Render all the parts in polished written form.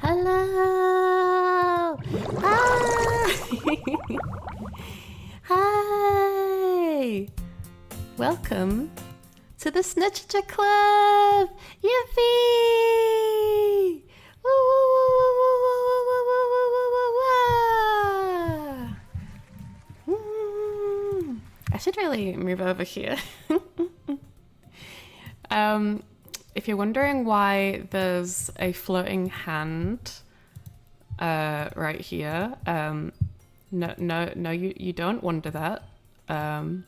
Hello! Hi! Hi! Welcome to the Sniterature Club! Yippee! Woo, woo, woo, woo, woo, woo, woo, woo, woo, woo. I should really move over here. If you're wondering why there's a floating hand right here, no, you don't wonder that. I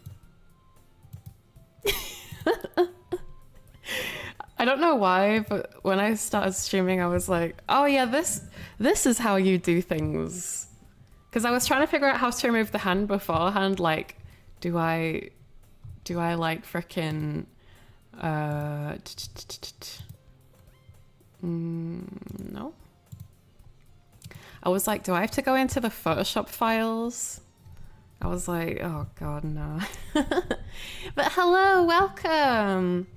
don't know why, but when I started streaming, I was like, oh yeah, this is how you do things. Because I was trying to figure out how to remove the hand beforehand. Like, do I like frickin' no. I was like, do I have to go into the Photoshop files? I was like, oh god, no. But hello, welcome.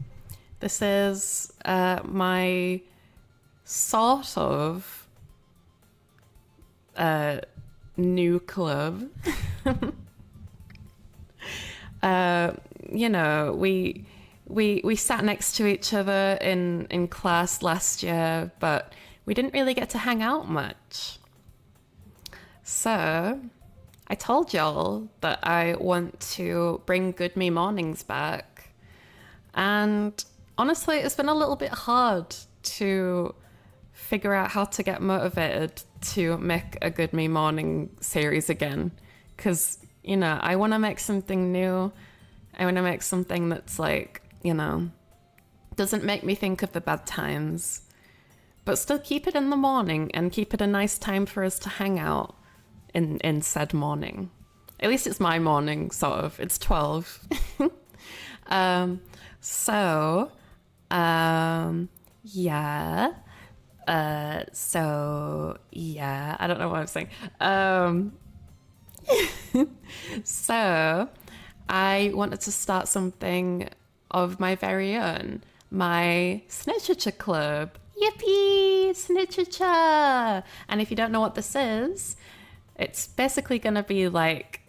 This is my sort of new club. You know, we sat next to each other in class last year, but we didn't really get to hang out much. So I told y'all that I want to bring Good Me Mornings back. And honestly, it's been a little bit hard to figure out how to get motivated to make a Good Me Morning series again. Because, you know, I want to make something new. I want to make something that's like, you know, doesn't make me think of the bad times, but still keep it in the morning and keep it a nice time for us to hang out in said morning. At least it's my morning, sort of. It's 12. Yeah. So, yeah, I don't know what I'm saying. So, I wanted to start something of my very own, my Sniterature Club. Yippee! Sniterature! And if you don't know what this is, it's basically going to be like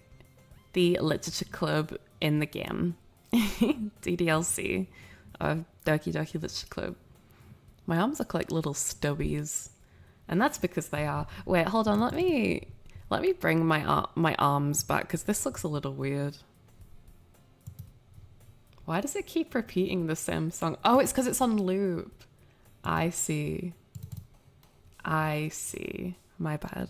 the literature club in the game. DDLC, of Doki Doki Literature Club. My arms look like little stubbies. And that's because they are. Wait, hold on, let me bring my arms back, because this looks a little weird. Why does it keep repeating the same song? Oh, it's because it's on loop. I see. My bad.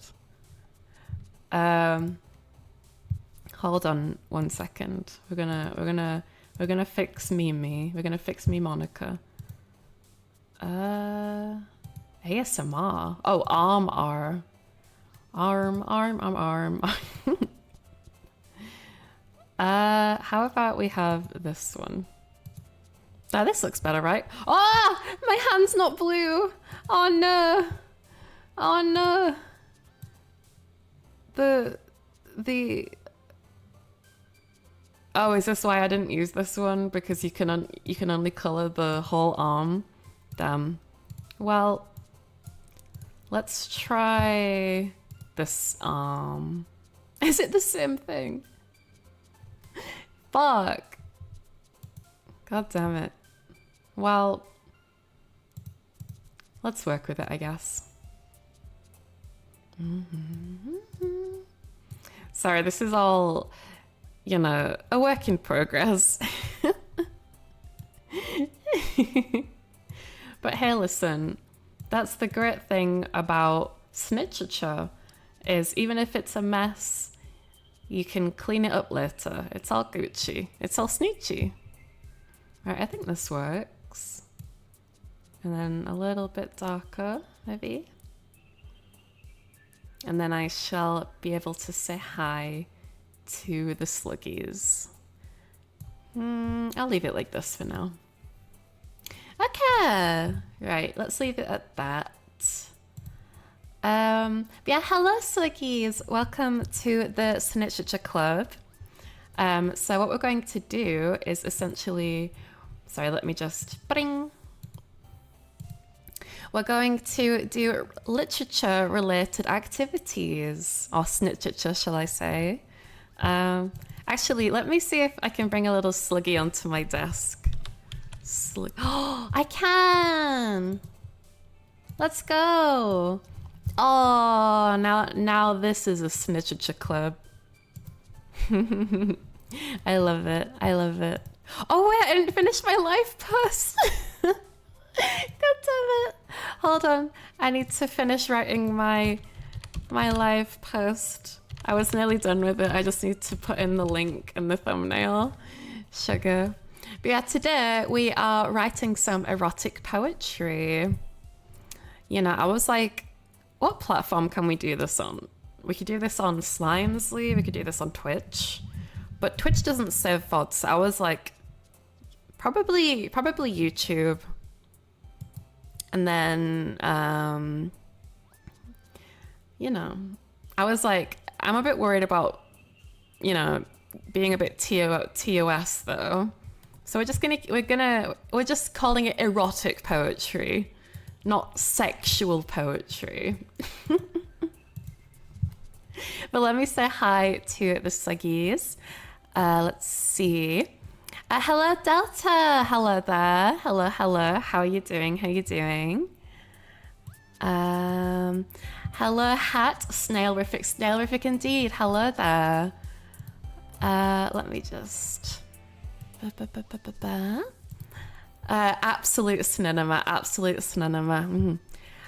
Hold on 1 second. We're gonna fix Mimi. We're gonna fix me Monica. ASMR. Oh, arm. How about we have this one? Oh, this looks better, right? Oh, my hand's not blue. Oh no. Oh no. Oh, is this why I didn't use this one? Because you can only color the whole arm. Damn. Well, let's try this arm. Is it the same thing? Fuck. God damn it. Well, let's work with it, I guess. Sorry, this is all, you know, a work in progress. But hey, listen, that's the great thing about Sniterature, is even if it's a mess, you can clean it up later. It's all Gucci. It's all Sneechy. Right, I think this works. And then a little bit darker, maybe. And then I shall be able to say hi to the Sluggies. I'll leave it like this for now. Okay, right, let's leave it at that. Yeah, hello Sluggies, welcome to the Sniterature Club. So what we're going to do is essentially, sorry, let me just, bring. we're going to do literature-related activities, or sniterature, shall I say. Actually, let me see if I can bring a little sluggy onto my desk. Oh, I can! Let's go! Oh, now this is a Sniterature Club. I love it. I love it. Oh wait, I didn't finish my life post. God damn it. Hold on. I need to finish writing my live post. I was nearly done with it. I just need to put in the link in the thumbnail. Sugar. But yeah, today we are writing some erotic poetry. You know, I was like, what platform can we do this on? We could do this on Slimesly, we could do this on Twitch. But Twitch doesn't serve VODs, so I was like, probably YouTube. And then, you know, I was like, I'm a bit worried about, you know, being a bit TOS though. So we're just calling it erotic poetry, not sexual poetry. But let me say hi to the Sluggies. Let's see. Hello, Delta. Hello there. Hello, hello. How are you doing? How are you doing? Hello, Hat. Snailrific indeed. Hello there. Let me just... absolute cinema. Absolute cinema. Mm.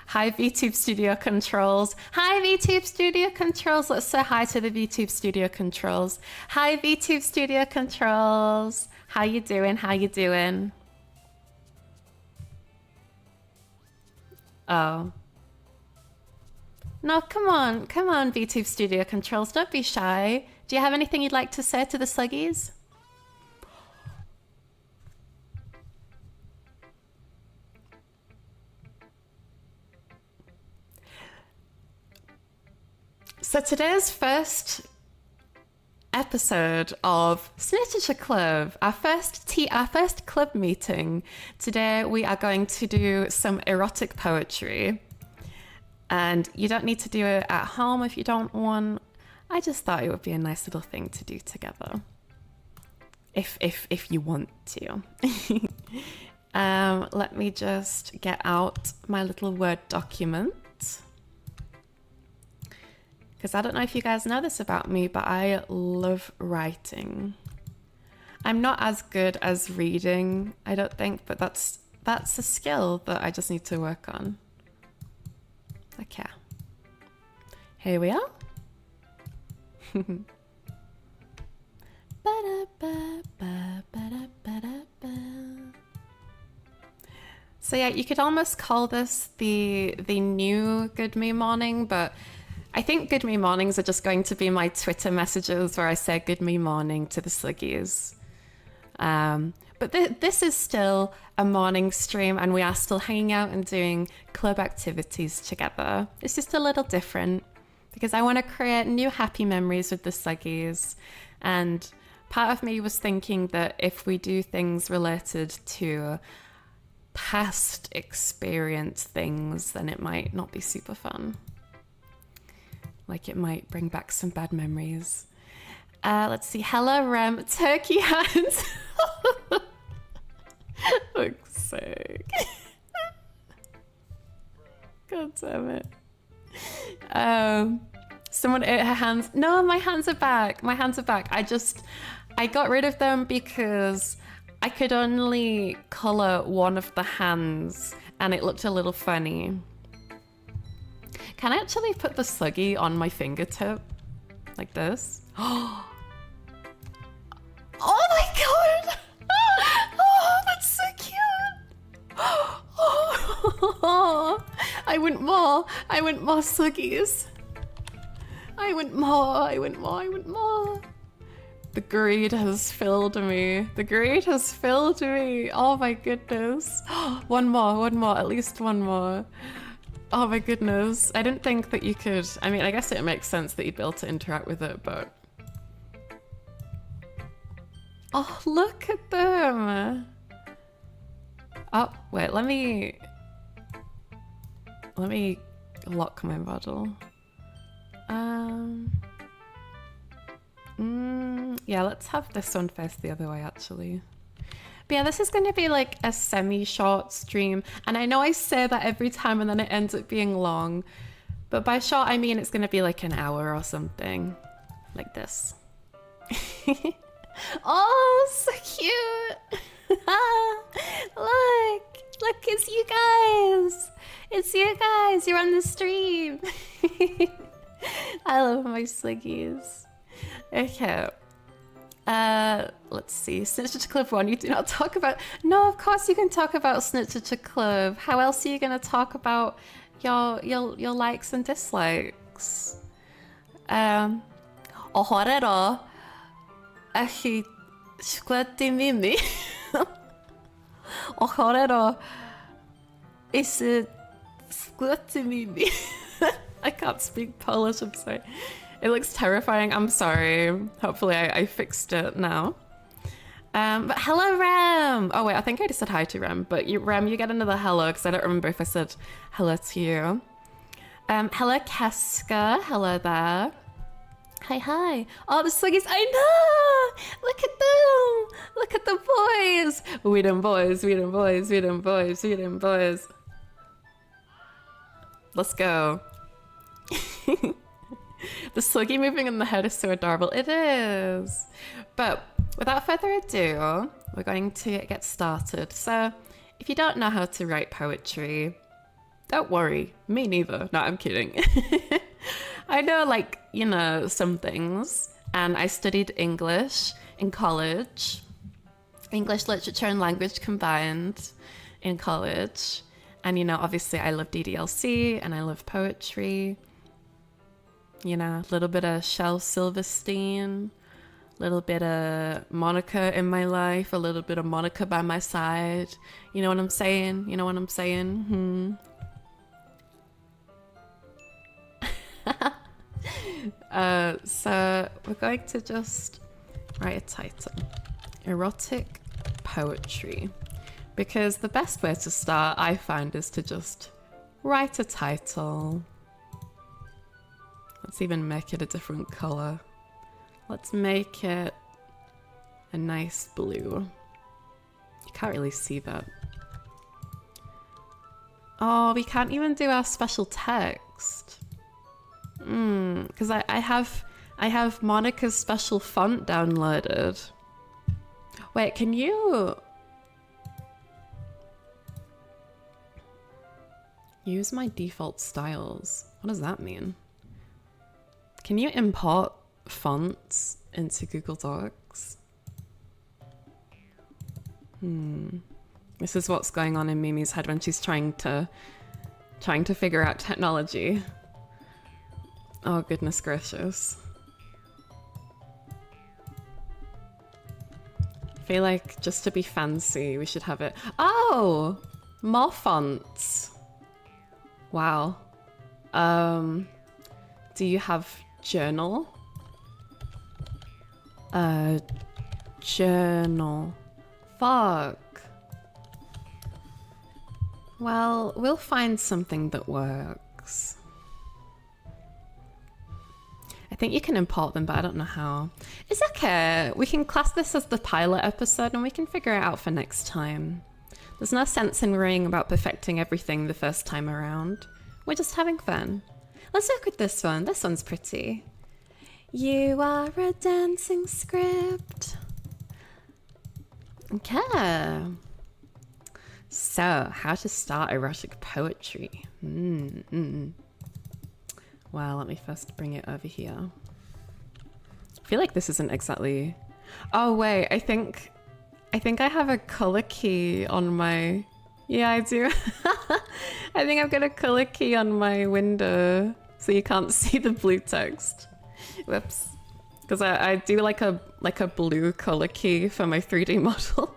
Hi, VTube Studio Controls. Hi, VTube Studio Controls. Let's say hi to the VTube Studio Controls. Hi, VTube Studio Controls. How you doing? How you doing? Oh. No, come on. Come on, VTube Studio Controls. Don't be shy. Do you have anything you'd like to say to the Sluggies? So today's first episode of Sniterature Club, our first club meeting. Today we are going to do some erotic poetry, and you don't need to do it at home if you don't want. I just thought it would be a nice little thing to do together, if you want to. Let me just get out my little Word document. Because I don't know if you guys know this about me, but I love writing. I'm not as good as reading, I don't think, but that's a skill that I just need to work on. Okay. Here we are. So yeah, you could almost call this the new Good Me Morning, but I think Good Me Mornings are just going to be my Twitter messages where I say Good Me Morning to the Sluggies. But this is still a morning stream, and we are still hanging out and doing club activities together. It's just a little different because I want to create new happy memories with the Sluggies. And part of me was thinking that if we do things related to past experience things, then it might not be super fun. Like it might bring back some bad memories. Let's see. Hello, Rem. Turkey hands. Fuck's sake. God damn it. Someone ate her hands. No, my hands are back. My hands are back. I got rid of them because I could only color one of the hands and it looked a little funny. Can I actually put the Sluggy on my fingertip? Like this? Oh my god! Oh, that's so cute! Oh, I want more! I want more Sluggies! I want more! I want more! I want more! The greed has filled me. The greed has filled me! Oh my goodness! One more, at least one more. Oh my goodness. I didn't think that you could... I mean, I guess it makes sense that you'd be able to interact with it, but... Oh, look at them! Oh, wait, let me... Let me lock my model. Yeah, let's have this one face the other way actually. But yeah, this is going to be like a semi-short stream. And I know I say that every time and then it ends up being long. But by short, I mean it's going to be like an hour or something. Like this. Oh, so cute! Look, it's you guys! It's you guys, you're on the stream! I love my sluggies. Okay. Let's see. Sniterature Club 1, you do not talk about... No, of course you can talk about Sniterature Club. How else are you going to talk about your likes and dislikes? Ohorero. Achi squati mimi. Ohorero. Is it squati mimi? I can't speak Polish, I'm sorry. It looks terrifying, I'm sorry. Hopefully I fixed it now. But hello, Rem! Oh wait, I think I just said hi to Rem, but Rem, you get another hello, because I don't remember if I said hello to you. Hello, Keska, hello there. Hi. Oh, the Sluggies, I know! Look at them! Look at the boys! We them boys, we them boys, we them boys, we them boys. Let's go. The Sluggy moving in the head is so adorable. It is. But without further ado, we're going to get started. So if you don't know how to write poetry, don't worry. Me neither. No, I'm kidding. I know, like, you know, some things. And I studied English in college. English, literature, and language combined in college. And, you know, obviously I love DDLC and I love poetry. You know, a little bit of Shel Silverstein, a little bit of Monica in my life, a little bit of Monica by my side. You know what I'm saying? You know what I'm saying? So we're going to just write a title. Erotic poetry. Because the best way to start, I find, is to just write a title. Let's even make it a different color. Let's make it a nice blue. You can't really see that. Oh, we can't even do our special text. Because I have Monica's special font downloaded. Wait, can you use my default styles? What does that mean? Can you import fonts into Google Docs? This is what's going on in Mimi's head when she's trying to figure out technology. Oh, goodness gracious. I feel like just to be fancy, we should have it. Oh, more fonts. Wow. Do you have journal? Journal. Fuck. Well, we'll find something that works. I think you can import them, but I don't know how. It's okay. We can class this as the pilot episode and we can figure it out for next time. There's no sense in worrying about perfecting everything the first time around. We're just having fun. Let's look at this one. This one's pretty. You are a dancing script. Okay. So, how to start erotic poetry. Well, let me first bring it over here. I feel like this isn't exactly... Oh, wait. I think I have a color key on my... Yeah, I do. I think I've got a color key on my window, so you can't see the blue text. Whoops. Because I do like a blue color key for my 3D model.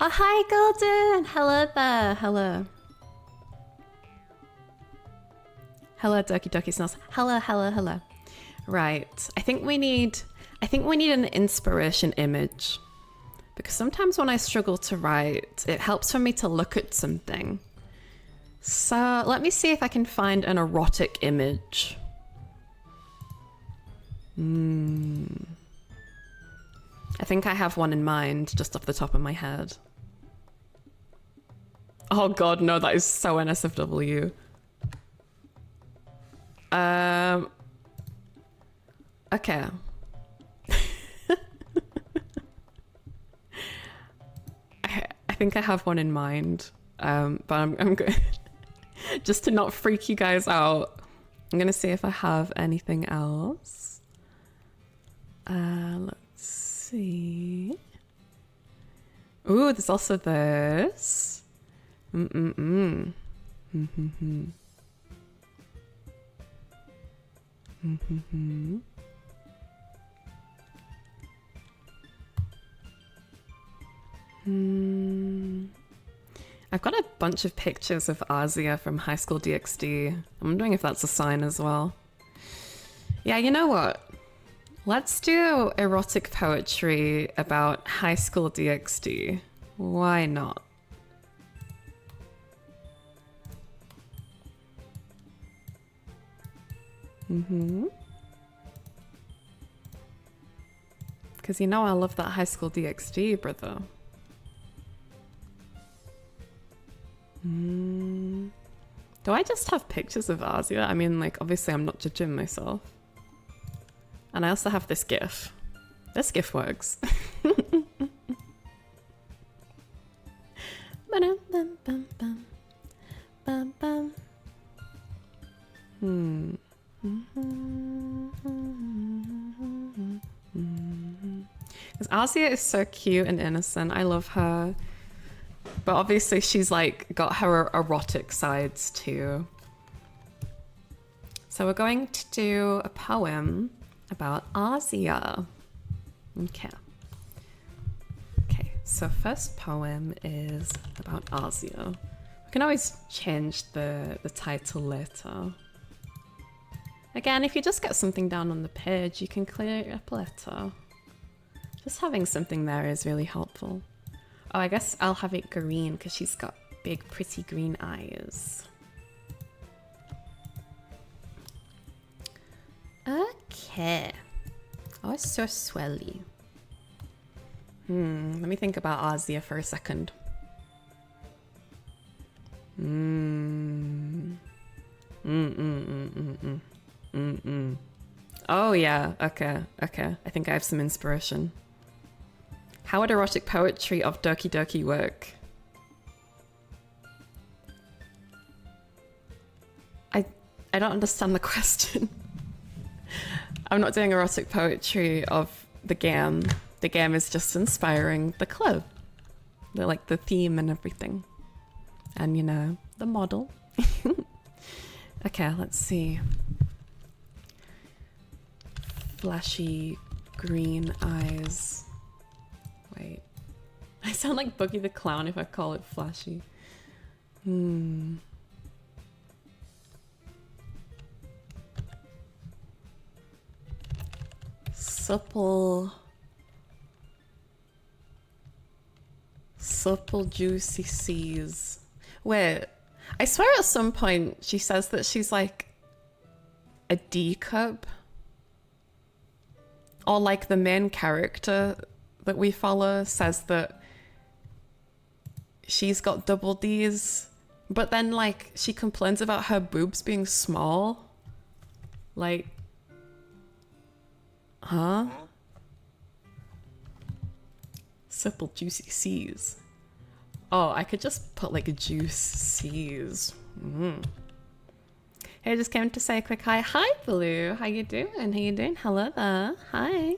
Oh, hi, Golden! Hello there. Hello. Hello, Doki Doki Smells. Hello. Right. I think we need an inspiration image. because sometimes when I struggle to write, it helps for me to look at something. So let me see if I can find an erotic image. I think I have one in mind just off the top of my head. Oh god, no, that is so NSFW. Okay. I think I have one in mind, but I'm going just to not freak you guys out. I'm gonna see if I have anything else. Let's see. Ooh, there's also this. I've got a bunch of pictures of Azia from High School DxD. I'm wondering if that's a sign as well. Yeah, you know what? Let's do erotic poetry about High School DxD. Why not? Because you know I love that High School DxD, brother. Do I just have pictures of Azia? I mean, like, obviously I'm not judging myself. And I also have this GIF. This GIF works. Because Azia is so cute and innocent. I love her. But obviously she's like got her erotic sides too. So we're going to do a poem about Azia. Okay. Okay, so first poem is about Azia. We can always change the title later. Again, if you just get something down on the page, you can clear it up later. Just having something there is really helpful. Oh, I guess I'll have it green because she's got big, pretty green eyes. Okay. Oh, it's so swelly. Let me think about Azia for a second. Oh yeah, okay. I think I have some inspiration. How would erotic poetry of Doki Doki work? I don't understand the question. I'm not doing erotic poetry of the game. The game is just inspiring the club. Like the theme and everything. And you know, the model. Okay, let's see. Flashy green eyes. Wait. I sound like Boogie the Clown if I call it flashy. Supple juicy seas. Wait, I swear at some point she says that she's like a D cup. Or like the main character that we follow says that she's got double D's, but then like she complains about her boobs being small. Like, huh? Supple juicy C's. Oh, I could just put like a juice C's. Hey, I just came to say a quick hi. Hi, Blue. How you doing? How you doing? Hello there. Hi.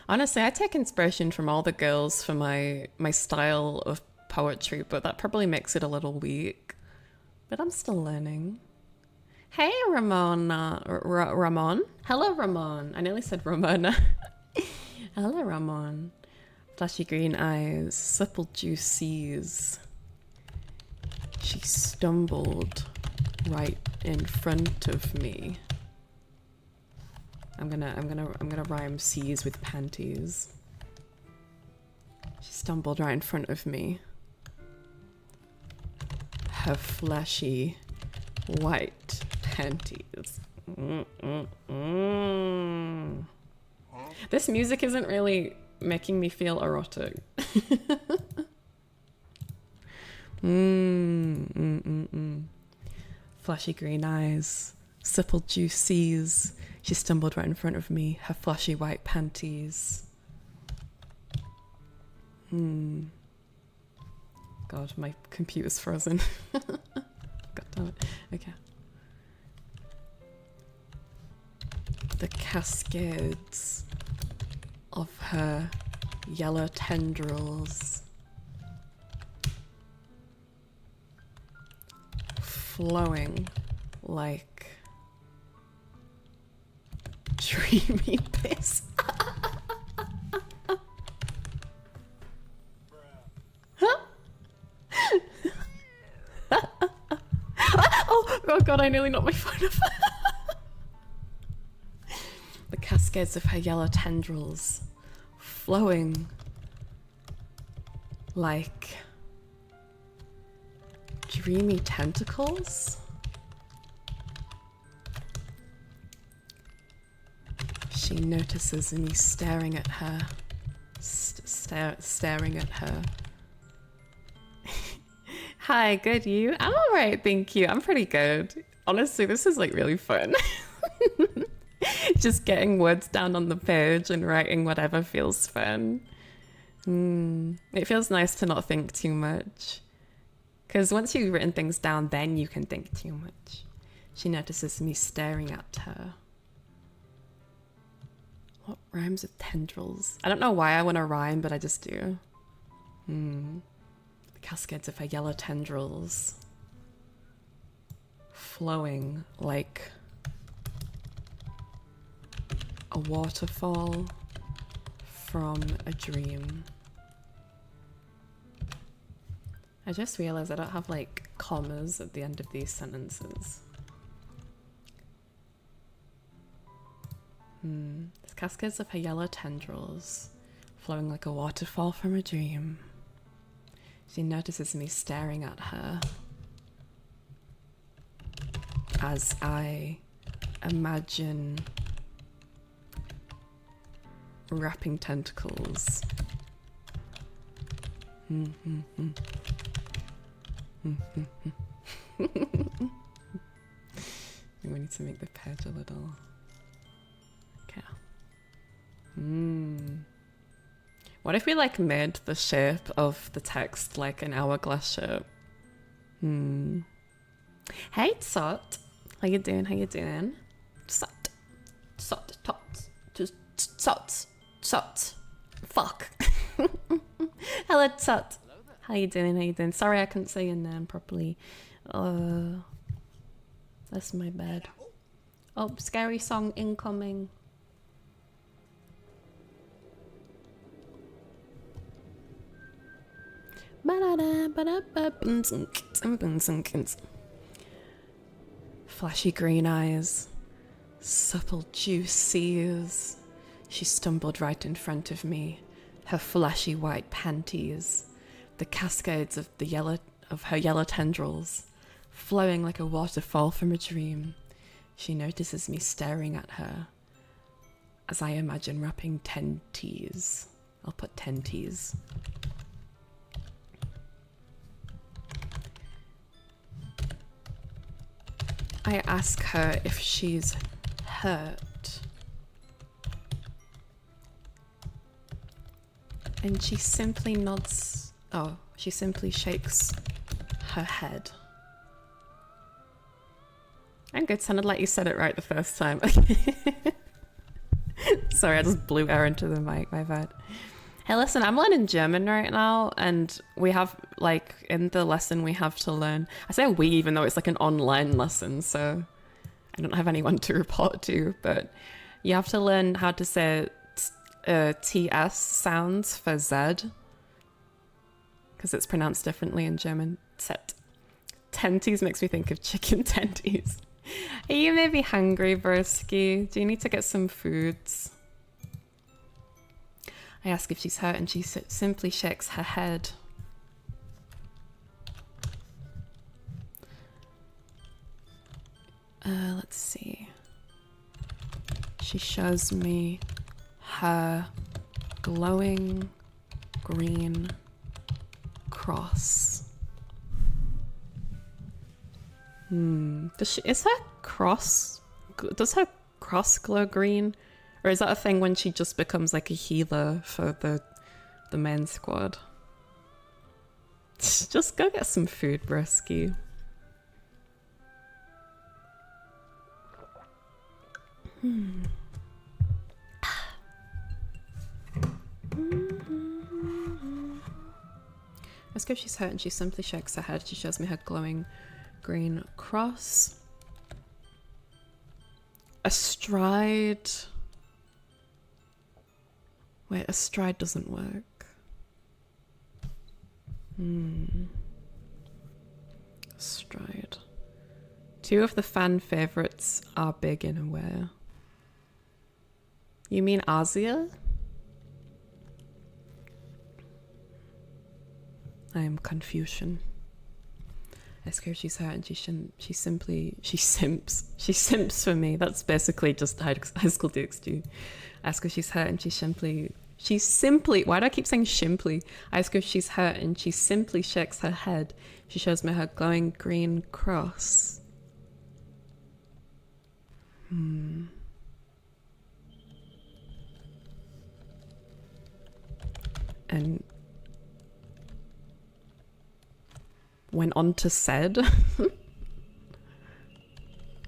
Honestly, I take inspiration from all the girls for my style of poetry, but that probably makes it a little weak. But I'm still learning. Hey, Ramona. Ramon? Hello, Ramon. I nearly said Ramona. Hello, Ramon. Flashy green eyes, supple juices. She stumbled right in front of me. I'm gonna rhyme C's with panties. She stumbled right in front of me. Her fleshy white panties. This music isn't really making me feel erotic. Flashy green eyes, supple juices. She stumbled right in front of me, her flashy white panties. God, my computer's frozen. God damn it. Okay. The cascades of her yellow tendrils flowing like dreamy piss. Oh god, I nearly knocked my phone off. The cascades of her yellow tendrils flowing like dreamy tentacles. She notices me staring at her. Staring at her. Hi, good, you? I'm alright, thank you. I'm pretty good. Honestly, this is like really fun. Just getting words down on the page and writing whatever feels fun. It feels nice to not think too much. Because once you've written things down, then you can think too much. She notices me staring at her. What rhymes with tendrils? I don't know why I want to rhyme, but I just do. The cascades of her yellow tendrils flowing like a waterfall from a dream. I just realized I don't have like commas at the end of these sentences. The cascades of her yellow tendrils flowing like a waterfall from a dream. She notices me staring at her as I imagine wrapping tentacles. We need to make the page a little. Okay. What if we like made the shape of the text like an hourglass shape? Hey Tot, how you doing? How you doing? Tot, Tot, Tot, Tot, Tot. Fuck. Hello Tot. How you doing? How you doing? Sorry I couldn't say your name properly. That's my bad. Oh, scary song incoming. Flashy green eyes, supple juices. She stumbled right in front of me, her flashy white panties, the cascades of her yellow tendrils, flowing like a waterfall from a dream. She notices me staring at her as I imagine wrapping tenties. I'll put tenties. I ask her if she's hurt. And she simply nods. Oh, she simply shakes her head. I'm good. Sounded like you said it right the first time. Sorry, I just blew air into the mic. My bad. Hey, listen, I'm learning German right now, and we have, like, in the lesson we have to learn... I say we, even though it's like an online lesson, so I don't have anyone to report to, but you have to learn how to say TS sounds for Z, because it's pronounced differently in German. Tenties makes me think of chicken tenties. Are you maybe hungry, Broski? Do you need to get some foods? I ask if she's hurt and she simply shakes her head. Let's see. She shows me her glowing green cross. Does her cross glow green? Or is that a thing when she just becomes like a healer for the main squad? Just go get some food, Broski. Ask her if she's hurt and she simply shakes her head. She shows me her glowing green cross. Astride. Wait, astride doesn't work. Astride. Two of the fan favorites are big and aware. You mean Asia? I am Confucian. I ask her if she's hurt and she simps for me. That's basically just high school DxD. I ask her if she's hurt and she simply, why do I keep saying shimply? I ask her if she's hurt and she simply shakes her head. She shows me her glowing green cross. And went on to said,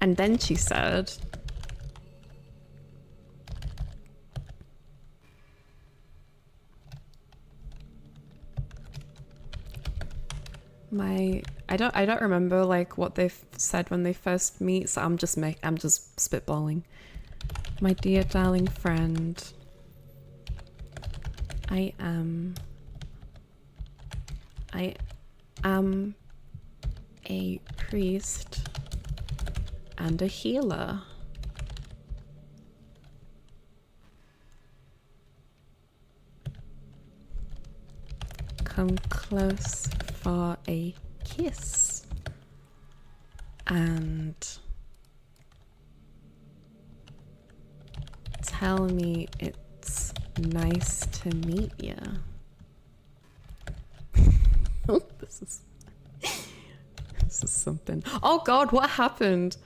and then she said, I don't remember like what they've said when they first meet, so I'm just spitballing. My dear darling friend, I am a priest and a healer. Come close for a kiss and tell me it's nice to meet you. This is something. Oh God, what happened?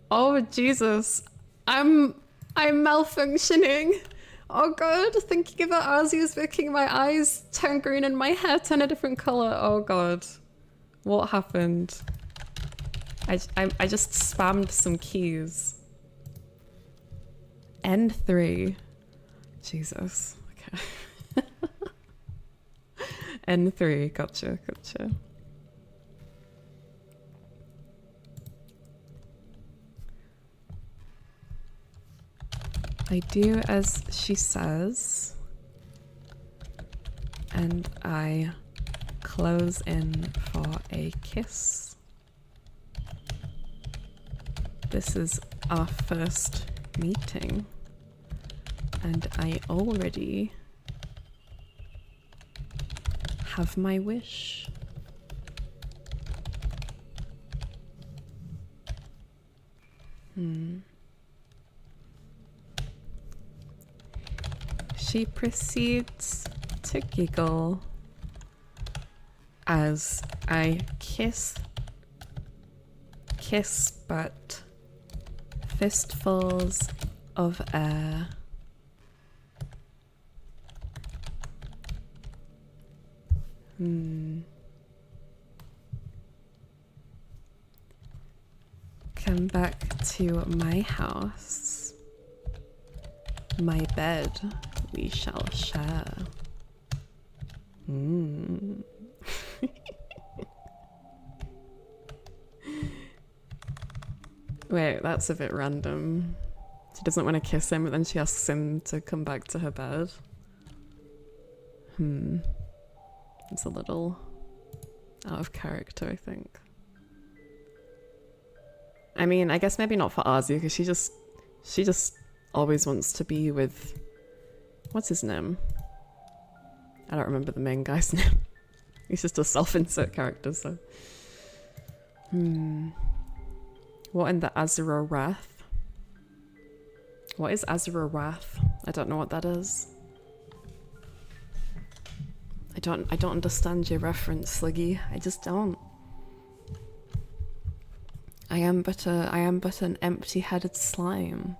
Oh Jesus, I'm malfunctioning. Oh God, thinking about Asia's making my eyes turn green and my hair turn a different color. Oh God, what happened? I just spammed some keys. N3. Jesus. Okay. N3. Gotcha. I do as she says, and I close in for a kiss. This is our first meeting, and I already have my wish. She proceeds to giggle as I kiss, but fistfuls of air. Come back to my house. My bed we shall share. Wait, that's a bit random. She doesn't want to kiss him, but then she asks him to come back to her bed. It's a little out of character, I think. I mean, I guess maybe not for Azia, because she just always wants to be with, what's his name? I don't remember the main guy's name. He's just a self-insert character, so. What in the Azura Wrath? What is Azura Wrath? I don't know what that is. I don't understand your reference, Sluggy. I just don't. I am but an empty-headed slime.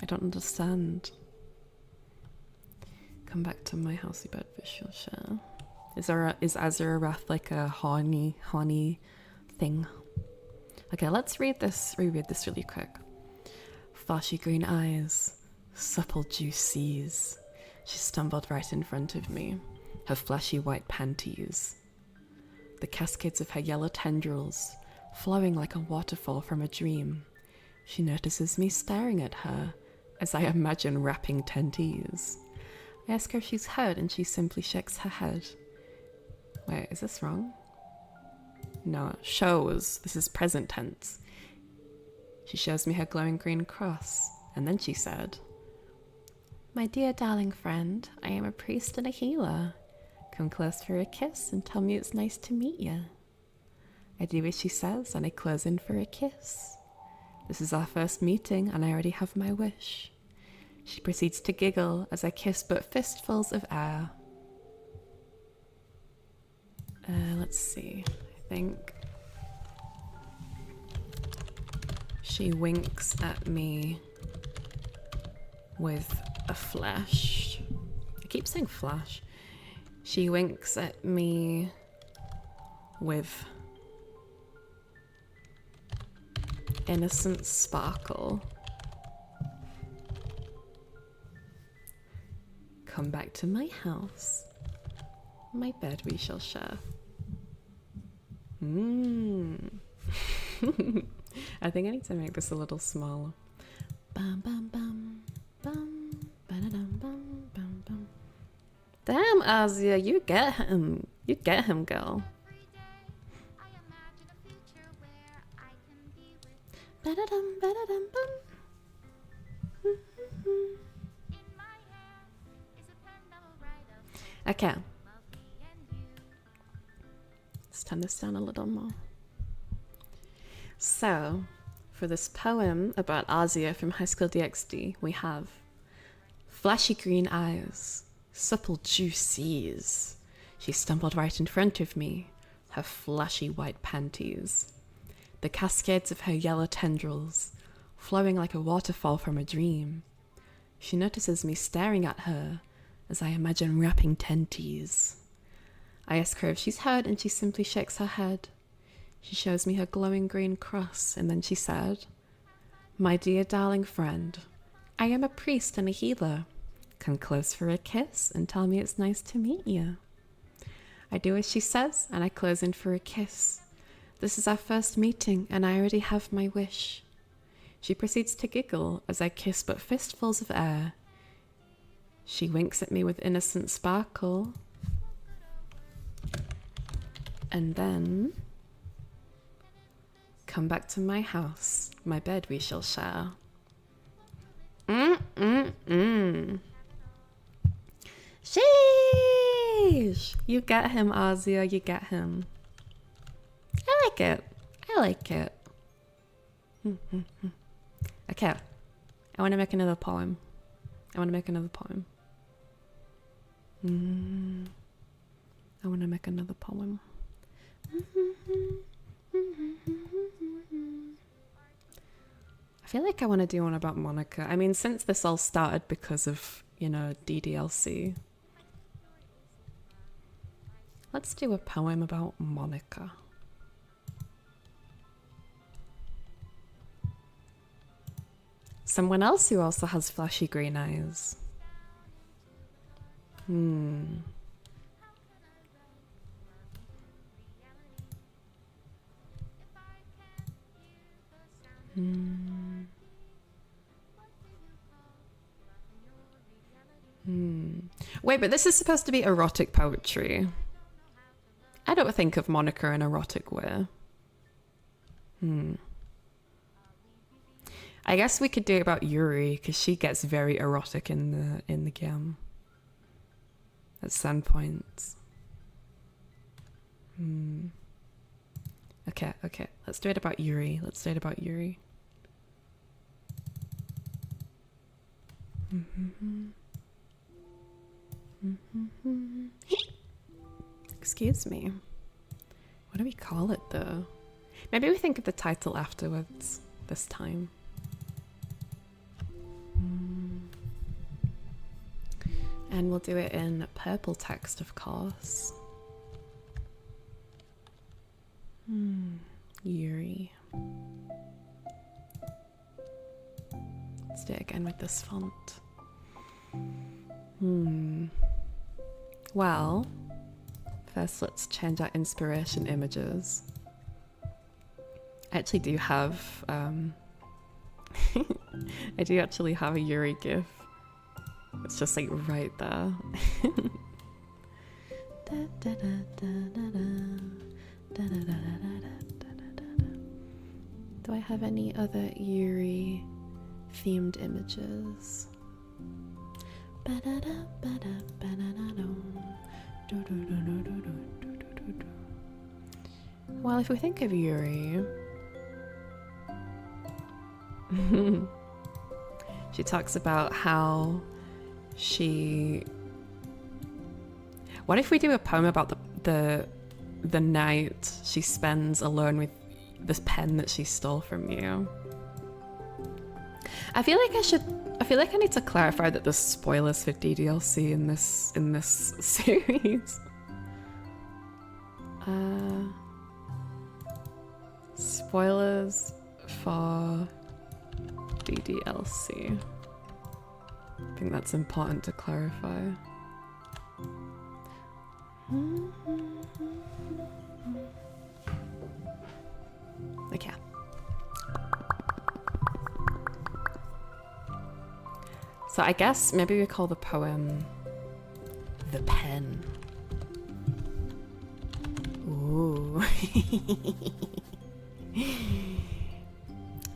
I don't understand. Come back to my housey bed visual share. Is Azura Wrath like a horny thing? Okay, let's reread this really quick. Flashy green eyes, supple juices. She stumbled right in front of me, her flashy white panties. The cascades of her yellow tendrils, flowing like a waterfall from a dream. She notices me staring at her, as I imagine wrapping tentees. I ask her if she's heard, and she simply shakes her head. Wait, is this wrong? No, shows. This is present tense. She shows me her glowing green cross, and then she said, "My dear darling friend, I am a priest and a healer. Come close for a kiss and tell me it's nice to meet you." I do as she says, and I close in for a kiss. This is our first meeting, and I already have my wish. She proceeds to giggle as I kiss but fistfuls of air. Let's see. I think she winks at me with a flash. I keep saying flash. She winks at me with innocent sparkle. Come back to my house. My bed we shall share. I think I need to make this a little smaller. Bum, bum, bum, bum, ba-da-dum, bum, bum, bum. Damn, Azia, you get him. You get him, girl. Ba-da-dum, ba-da-dum, bum. Okay. Let's turn this down a little more. So, for this poem about Azia from High School DxD, we have flashy green eyes, supple juices. She stumbled right in front of me, her flashy white panties. The cascades of her yellow tendrils, flowing like a waterfall from a dream. She notices me staring at her, as I imagine wrapping tentees. I ask her if she's heard, and she simply shakes her head. She shows me her glowing green cross, and then she said, "My dear darling friend, I am a priest and a healer. Come close for a kiss and tell me it's nice to meet you." I do as she says, and I close in for a kiss. This is our first meeting, and I already have my wish. She proceeds to giggle as I kiss but fistfuls of air. She winks at me with innocent sparkle. And then, come back to my house, my bed we shall share. Sheesh! You get him, Azia, you get him. I like it. I like it. Okay. I want to make another poem. I want to make another poem. I want to make another poem. I feel like I want to do one about Monica. I mean, since this all started because of, you know, DDLC. Let's do a poem about Monica. Someone else who also has flashy green eyes. Wait, but this is supposed to be erotic poetry. I don't think of Monica in erotic way. I guess we could do it about Yuri, because she gets very erotic in the game at some points. Okay, let's do it about Yuri. Excuse me. What do we call it though? Maybe we think of the title afterwards this time. And we'll do it in purple text, of course. Yuri. Let's do it again with this font. Well, first let's change our inspiration images. I actually do have, I do actually have a Yuri GIF. It's just like right there. Do I have any other Yuri themed images? Well, if we think of Yuri, she talks about how what if we do a poem about the night she spends alone with this pen that she stole from you? I feel like I need to clarify that there's spoilers for DDLC in this series. Spoilers for DDLC. I think that's important to clarify. Okay. So I guess maybe we call the poem The Pen. Ooh.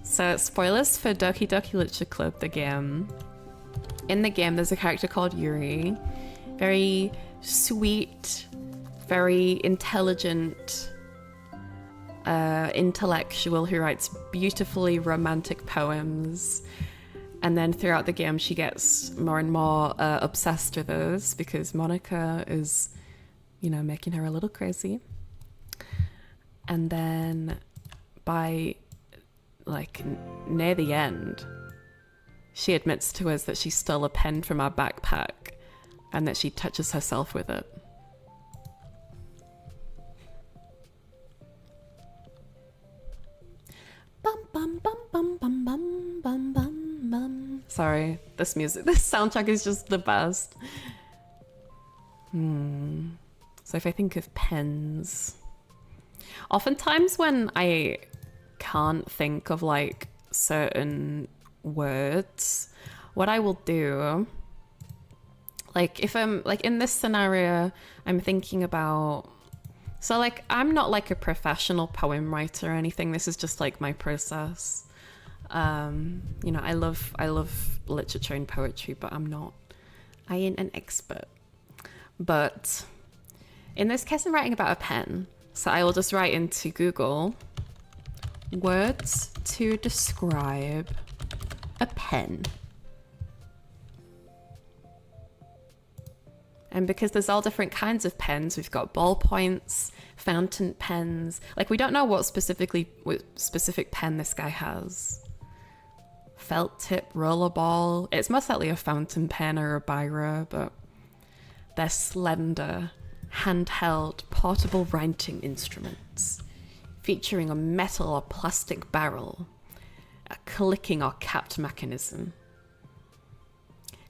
So spoilers for Doki Doki Literature Club, the game. In the game, there's a character called Yuri. Very sweet, very intelligent, intellectual who writes beautifully romantic poems. And then throughout the game, she gets more and more obsessed with those because Monica is, you know, making her a little crazy. And then by like near the end, she admits to us that she stole a pen from our backpack and that she touches herself with it. Bum bum bum bum bum bum bum bum bum. Sorry, this soundtrack is just the best. So if I think of pens, oftentimes when I can't think of like certain words, what I will do, like if I'm like in this scenario, I'm thinking about, so like I'm not like a professional poem writer or anything. This is just like my process. You know, I love literature and poetry, but I ain't an expert. But in this case, I'm writing about a pen. So I will just write into Google words to describe a pen. And because there's all different kinds of pens, we've got ballpoints, fountain pens. Like we don't know what specific pen this guy has. Felt tip, rollerball. It's most likely a fountain pen or a biro, but they're slender, handheld, portable writing instruments, featuring a metal or plastic barrel, a clicking or capped mechanism.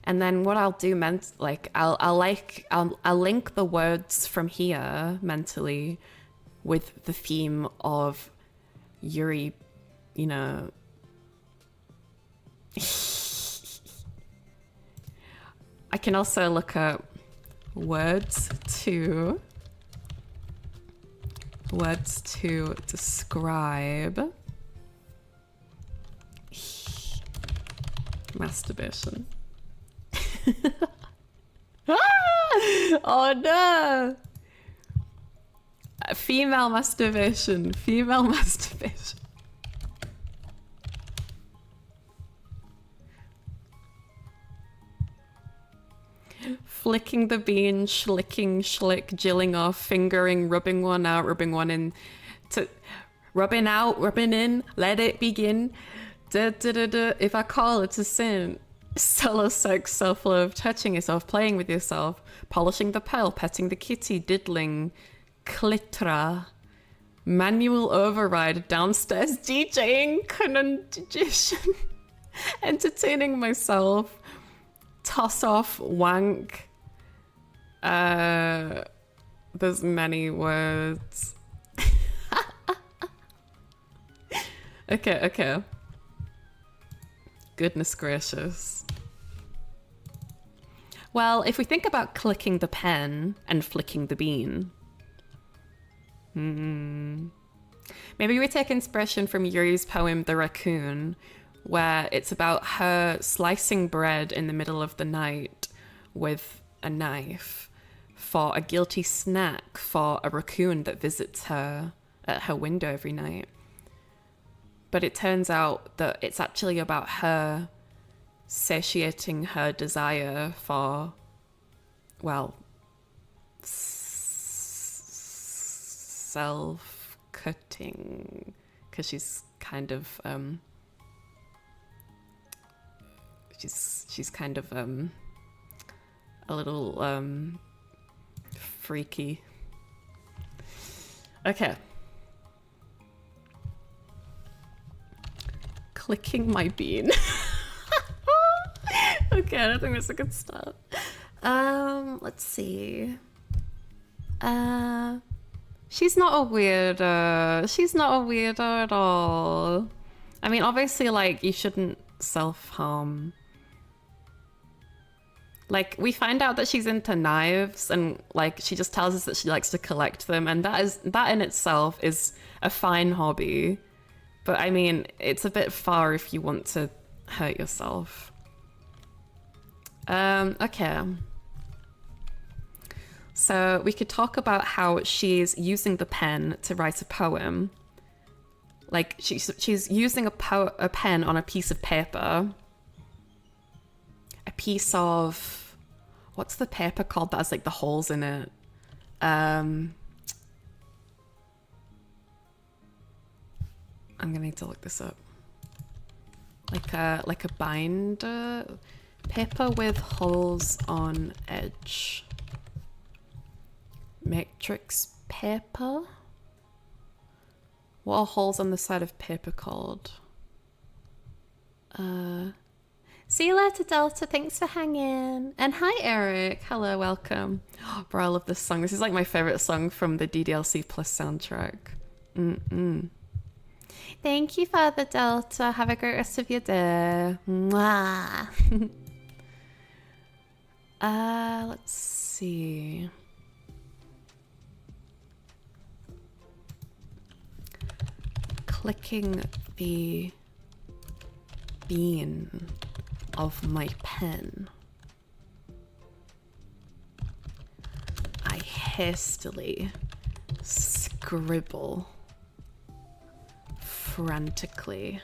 And then what I'll do I'll link the words from here mentally with the theme of Yuri, you know. I can also look up words to describe masturbation. Oh no! Female masturbation. Female masturbation. Flicking the bean, schlicking, schlick, jilling off, fingering, rubbing one out, rubbing one in, to rubbing out, rubbing in, let it begin. Da, da, da, da. If I call it a sin. Solo sex, self-love, touching yourself, playing with yourself, polishing the pearl, petting the kitty, diddling, clitra, manual override, downstairs DJing, conundration, entertaining myself, toss off, wank. There's many words. Okay. Goodness gracious. Well, if we think about clicking the pen and flicking the bean, maybe we take inspiration from Yuri's poem The Raccoon, where it's about her slicing bread in the middle of the night with a knife for a guilty snack for a raccoon that visits her at her window every night. But it turns out that it's actually about her satiating her desire for, well, self-cutting, because she's kind of she's kind of a little freaky. Okay. Clicking my bean. Okay, I don't think that's a good start. Let's see. She's not a weirdo. She's not a weirdo at all. I mean, obviously, like, you shouldn't self-harm. Like, we find out that she's into knives, and, like, she just tells us that she likes to collect them, and that in itself is a fine hobby. But I mean, it's a bit far if you want to hurt yourself. Okay. So we could talk about how she's using the pen to write a poem. Like, she's using a pen on a piece of paper. A piece of... What's the paper called that has, like, the holes in it? I'm gonna need to look this up. Like a binder paper with holes on edge. Matrix paper? What are holes on the side of paper called? See you later, Delta. Thanks for hanging. And hi, Eric. Hello, welcome. Oh, bro, I love this song. This is like my favorite song from the DDLC Plus soundtrack. Thank you, Father Delta. Have a great rest of your day. Mwah. Let's see. Clicking the bean of my pen, I hastily scribble frantically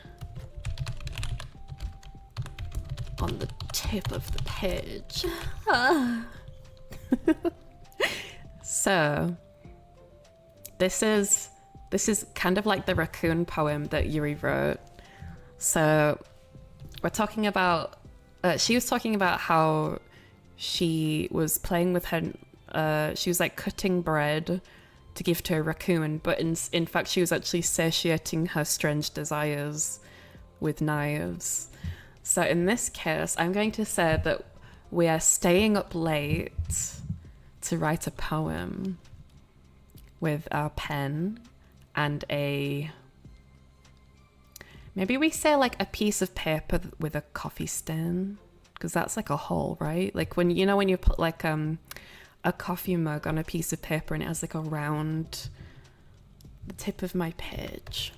on the tip of the page. So this is kind of like the raccoon poem that Yuri wrote. So we're talking about she was talking about how she was playing with her she was like cutting bread to give to a raccoon, but in fact she was actually satiating her strange desires with knives. So in this case, I'm going to say that we are staying up late to write a poem with our pen and maybe we say like a piece of paper with a coffee stain, because that's like a hole, right? Like when you put like a coffee mug on a piece of paper and it has like around the tip of my page.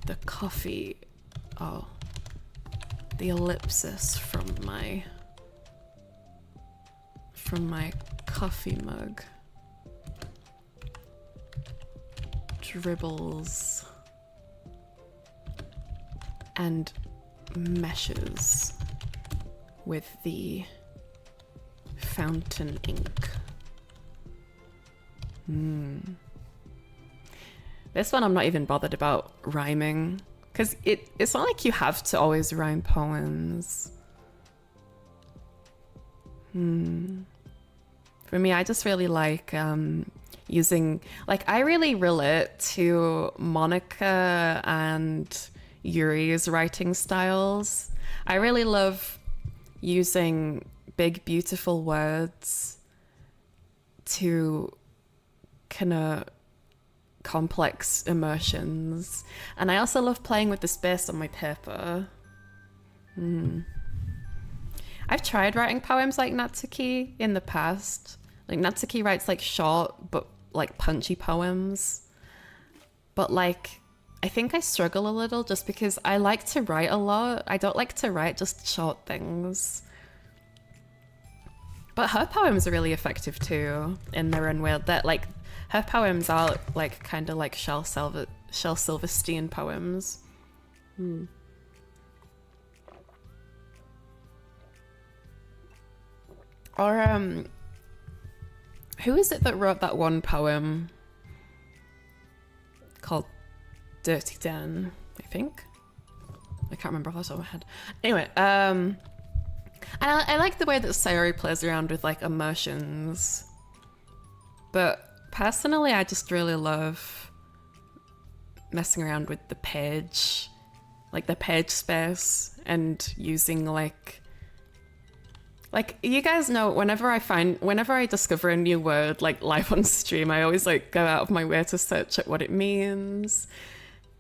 the coffee, oh, the ellipsis from my coffee mug dribbles and meshes with the fountain ink. This one I'm not even bothered about rhyming, because it's not like you have to always rhyme poems. For me, I just really like using, like, I really relate to Monica and Yuri's writing styles. I really love using big, beautiful words to kind of complex emotions. And I also love playing with the space on my paper. I've tried writing poems like Natsuki in the past. Like, Natsuki writes like short but like punchy poems. But like, I think I struggle a little just because I like to write a lot. I don't like to write just short things. But her poems are really effective too, in their own way. That, like, her poems are like kind of like Shel Silverstein poems. Or who is it that wrote that one poem called Dirty Den, I think? I can't remember off the top of my head. Anyway, and I like the way that Sayori plays around with like emotions. But personally, I just really love messing around with the page, like the page space, and using like you guys know, whenever I discover a new word, like live on stream, I always like go out of my way to search at what it means,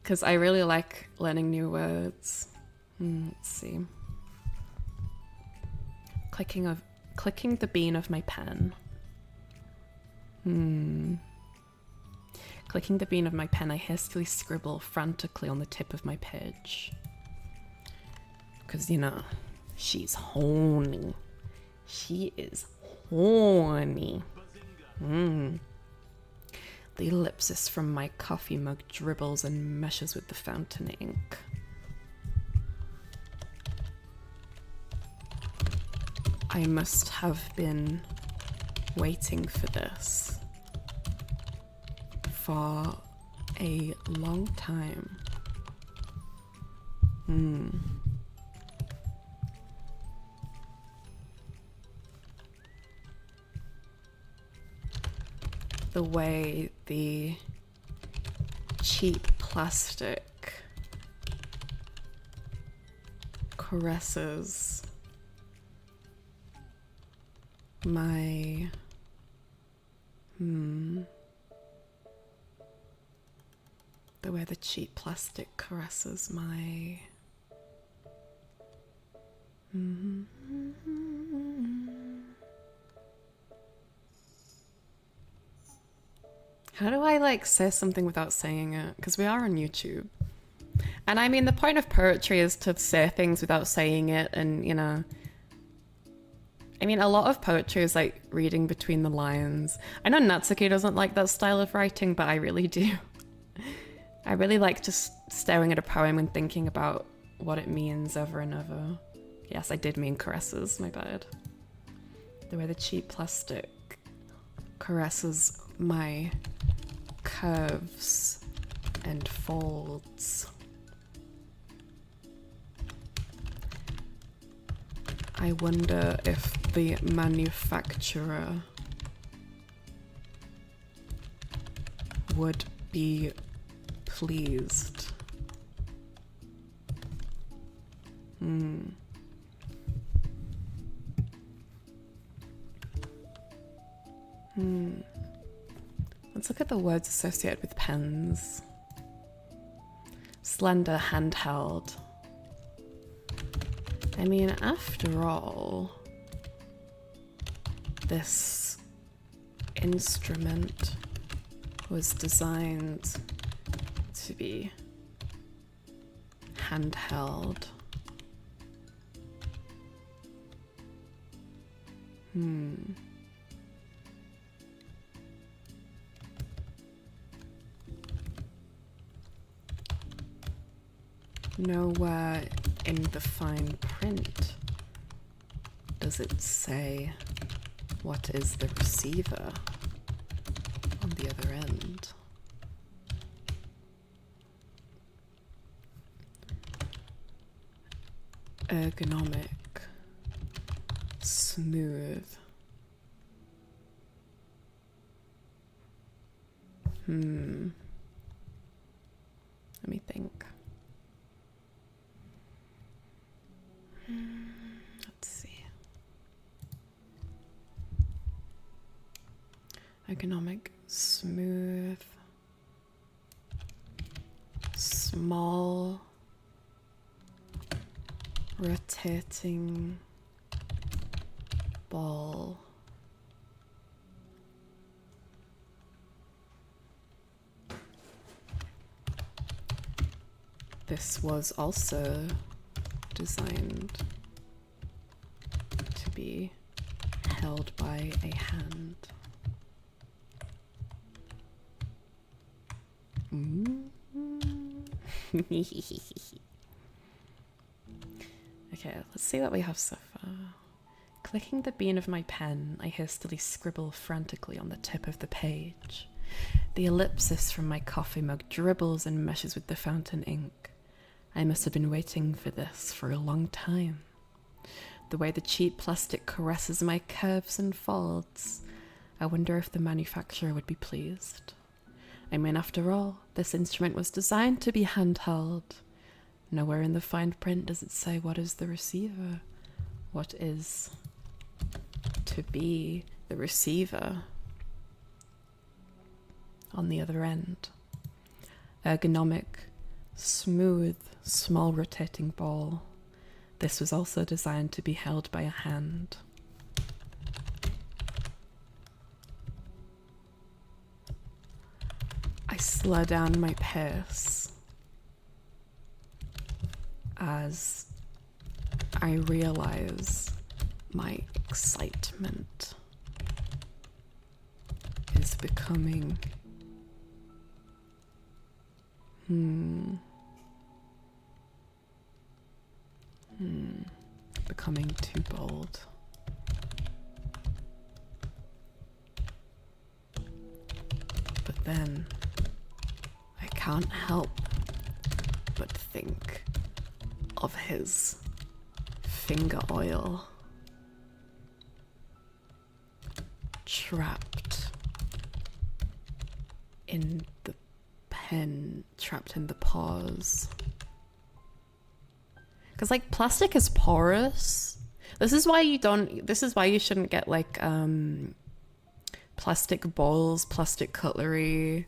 because I really like learning new words. Let's see. Clicking the bean of my pen. Clicking the bean of my pen, I hastily scribble frantically on the tip of my page. Because, you know, she's horny. She is horny. The ellipsis from my coffee mug dribbles and meshes with the fountain ink. I must have been waiting for this for a long time. The way the cheap plastic caresses my the way the cheap plastic caresses my How do I like say something without saying it? Because we are on YouTube. And I mean, the point of poetry is to say things without saying it, and, you know, I mean, a lot of poetry is like reading between the lines. I know Natsuki doesn't like that style of writing, but I really do. I really like just staring at a poem and thinking about what it means over and over. Yes, I did mean caresses, my bad. The way the cheap plastic caresses my curves and folds. I wonder if the manufacturer would be pleased. Let's look at the words associated with pens. Slender, handheld. I mean, after all, this instrument was designed to be handheld. Nowhere in the fine print does it say what is the receiver on the other end. Ergonomic, smooth. Let me think. Let's see. Ergonomic, smooth, small, rotating ball. This was also designed to be held by a hand. Okay, let's see what we have so far. Clicking the bean of my pen, I hastily scribble frantically on the tip of the page. The ellipsis from my coffee mug dribbles and meshes with the fountain ink. I must have been waiting for this for a long time. The way the cheap plastic caresses my curves and folds. I wonder if the manufacturer would be pleased. I mean, after all, this instrument was designed to be handheld. Nowhere in the fine print does it say what is the receiver. What is to be the receiver on the other end. Ergonomic, smooth, small rotating ball. This was also designed to be held by a hand. I slow down my pace as I realize my excitement is becoming becoming too bold. But then I can't help but think of his finger oil trapped in the pen, trapped in the pause. Because like plastic is porous. This is why you shouldn't get like plastic bowls, plastic cutlery.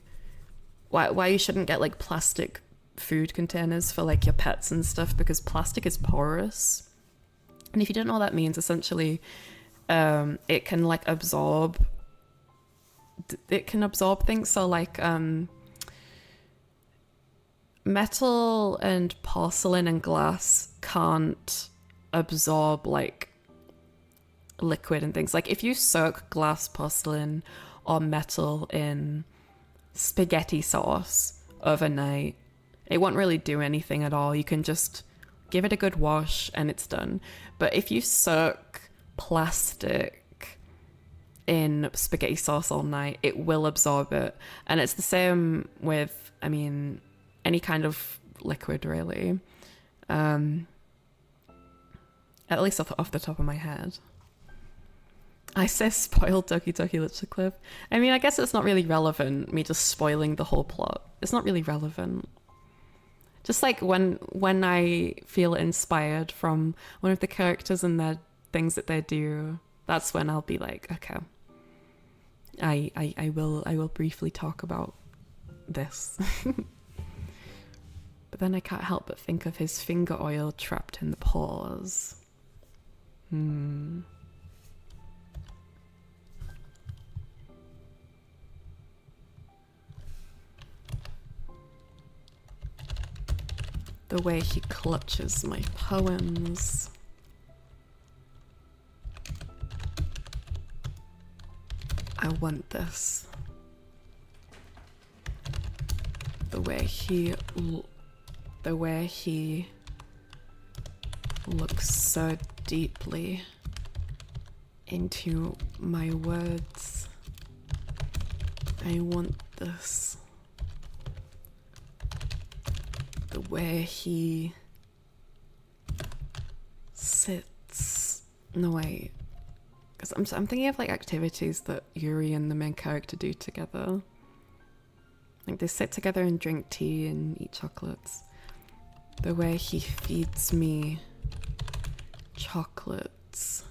Why you shouldn't get like plastic food containers for like your pets and stuff, because plastic is porous. And if you don't know what that means, essentially it can like absorb things. So like metal and porcelain and glass can't absorb like liquid and things. Like if you soak glass, porcelain or metal in spaghetti sauce overnight, it won't really do anything at all. You can just give it a good wash and it's done. But if you soak plastic in spaghetti sauce all night, it will absorb it. And it's the same with, I mean, any kind of liquid really. At least off the top of my head. I say spoiled Sniterature Club. I mean, I guess it's not really relevant, me just spoiling the whole plot. It's not really relevant. Just like when I feel inspired from one of the characters and the things that they do, that's when I'll be like, okay, I will briefly talk about this. But then I can't help but think of his finger oil trapped in the pores. The The way he clutches my poems. I want this. The way he looks so deeply into my words. I want this. The way he sits. No, wait. Because I'm thinking of like activities that Yuri and the main character do together. Like they sit together and drink tea and eat chocolates. The way he feeds me chocolates.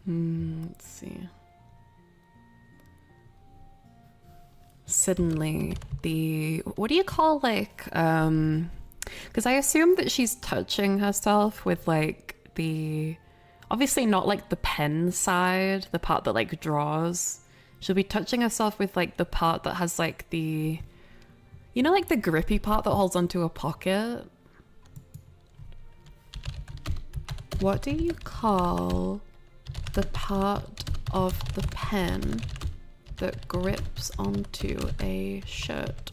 Let's see. Suddenly, what do you call like, because I assume that she's touching herself with like obviously not like the pen side, the part that like draws. She'll be touching herself with like the part that has like you know, like the grippy part that holds onto a pocket. What do you call the part of the pen that grips onto a shirt?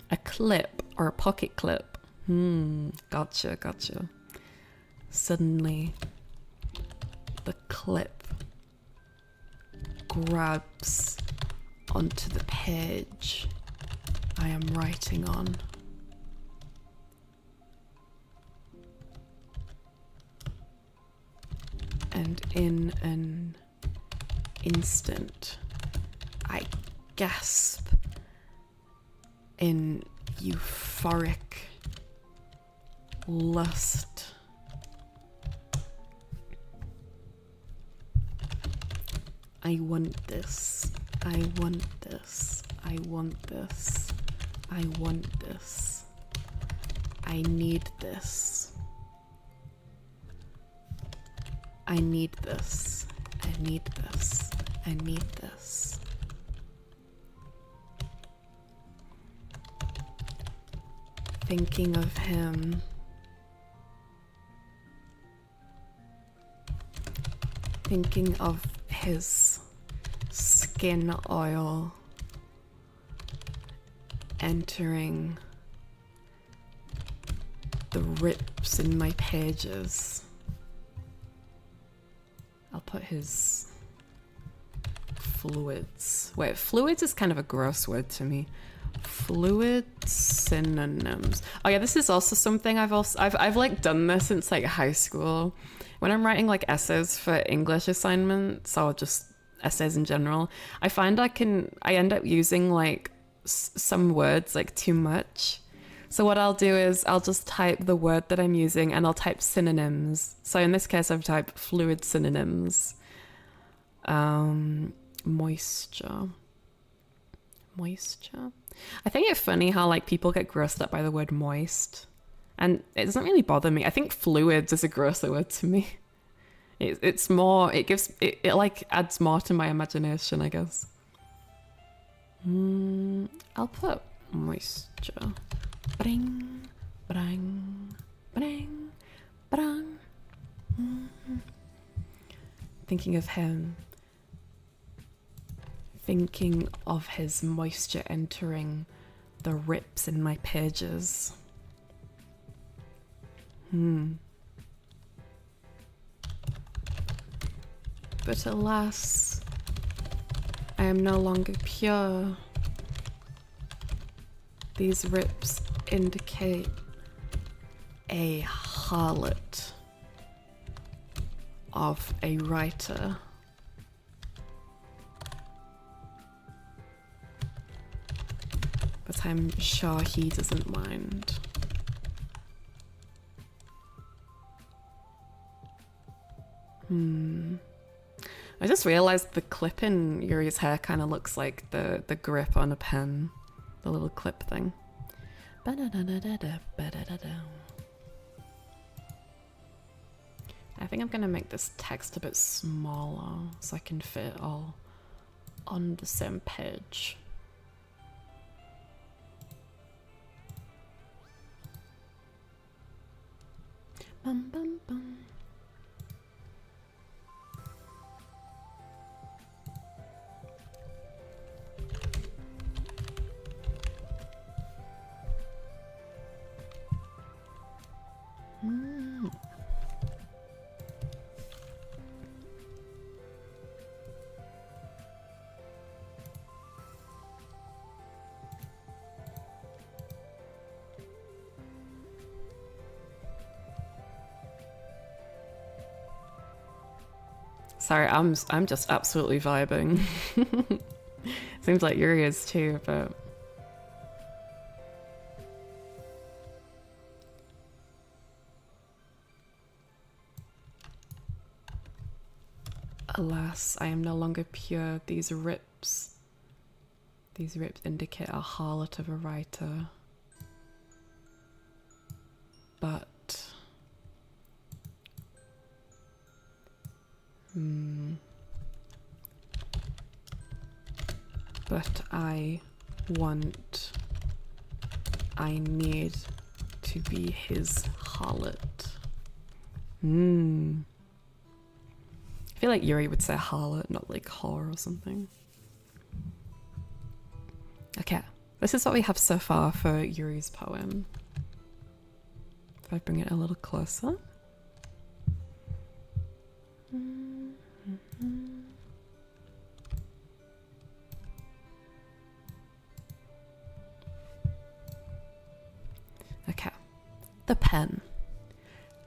A clip or a pocket clip. Gotcha. Suddenly, the clip grabs onto the page I am writing on. And in an instant, I gasp in euphoric lust. I want this. I want this. I want this. I want this. I need this. I need this. I need this. I need this. Thinking of him. Thinking of his skin oil entering the rips in my pages. I'll put his fluids. Wait, fluids is kind of a gross word to me. Fluid synonyms. Oh yeah, this is also something I've like done this since like high school. When I'm writing like essays for English assignments or just essays in general, I find I end up using like some words like too much. So what I'll do is I'll just type the word that I'm using and I'll type synonyms. So in this case, I've typed fluid synonyms. Moisture. I think it's funny how like people get grossed up by the word moist. And it doesn't really bother me. I think fluids is a grosser word to me. It's more, it like adds more to my imagination, I guess. I'll put moisture. Bring, brang, brang, brang. Thinking of him. Thinking of his moisture entering the rips in my pages. But alas, I am no longer pure. These rips indicate a harlot of a writer. But I'm sure he doesn't mind. I just realized the clip in Yuri's hair kind of looks like the grip on a pen. The little clip thing. I think I'm gonna make this text a bit smaller so I can fit it all on the same page. Bum, bum, bum. Sorry, I'm just absolutely vibing. Seems like Yuri is too, but alas, I am no longer pure. These rips indicate a harlot of a writer. But but I need to be his harlot. I feel like Yuri would say harlot, not like whore or something. Okay, this is what we have so far for Yuri's poem. If I bring it a little closer. Okay, the pen.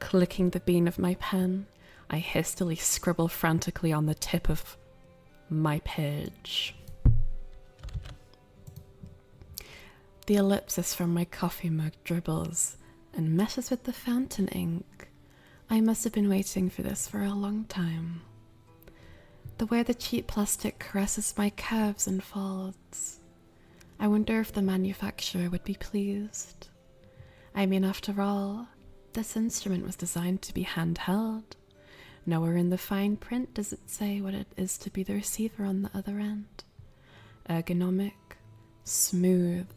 Clicking the bean of my pen, I hastily scribble frantically on the tip of my page. The ellipsis from my coffee mug dribbles and messes with the fountain ink. I must have been waiting for this for a long time. The way the cheap plastic caresses my curves and folds. I wonder if the manufacturer would be pleased. I mean, after all, this instrument was designed to be handheld. Nowhere in the fine print does it say what it is to be the receiver on the other end. Ergonomic, smooth,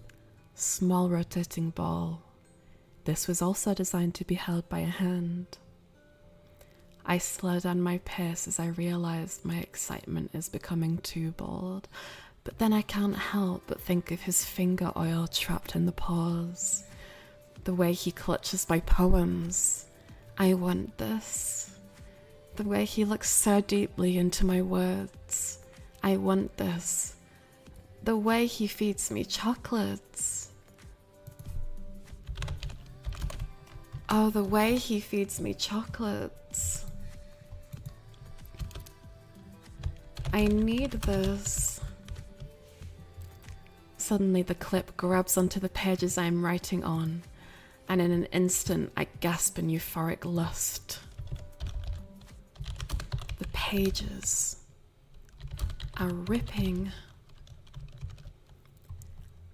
small rotating ball. This was also designed to be held by a hand. I slow down my pace as I realized my excitement is becoming too bold, but then I can't help but think of his finger oil trapped in the pause. The way he clutches my poems. I want this. The way he looks so deeply into my words. I want this. The way he feeds me chocolates. Oh, the way he feeds me chocolates. I need this. Suddenly the clip grabs onto the pages I'm writing on, and in an instant I gasp in euphoric lust. The pages are ripping.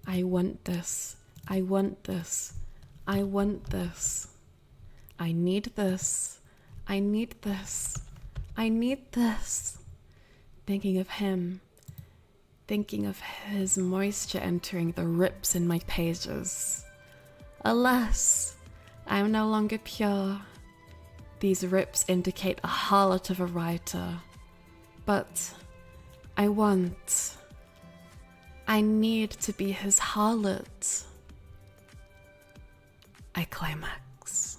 I want this. I want this. I want this. I need this. I need this. I need this. Thinking of him. Thinking of his moisture entering the rips in my pages. Alas, I am no longer pure. These rips indicate a harlot of a writer. But I need to be his harlot. I climax.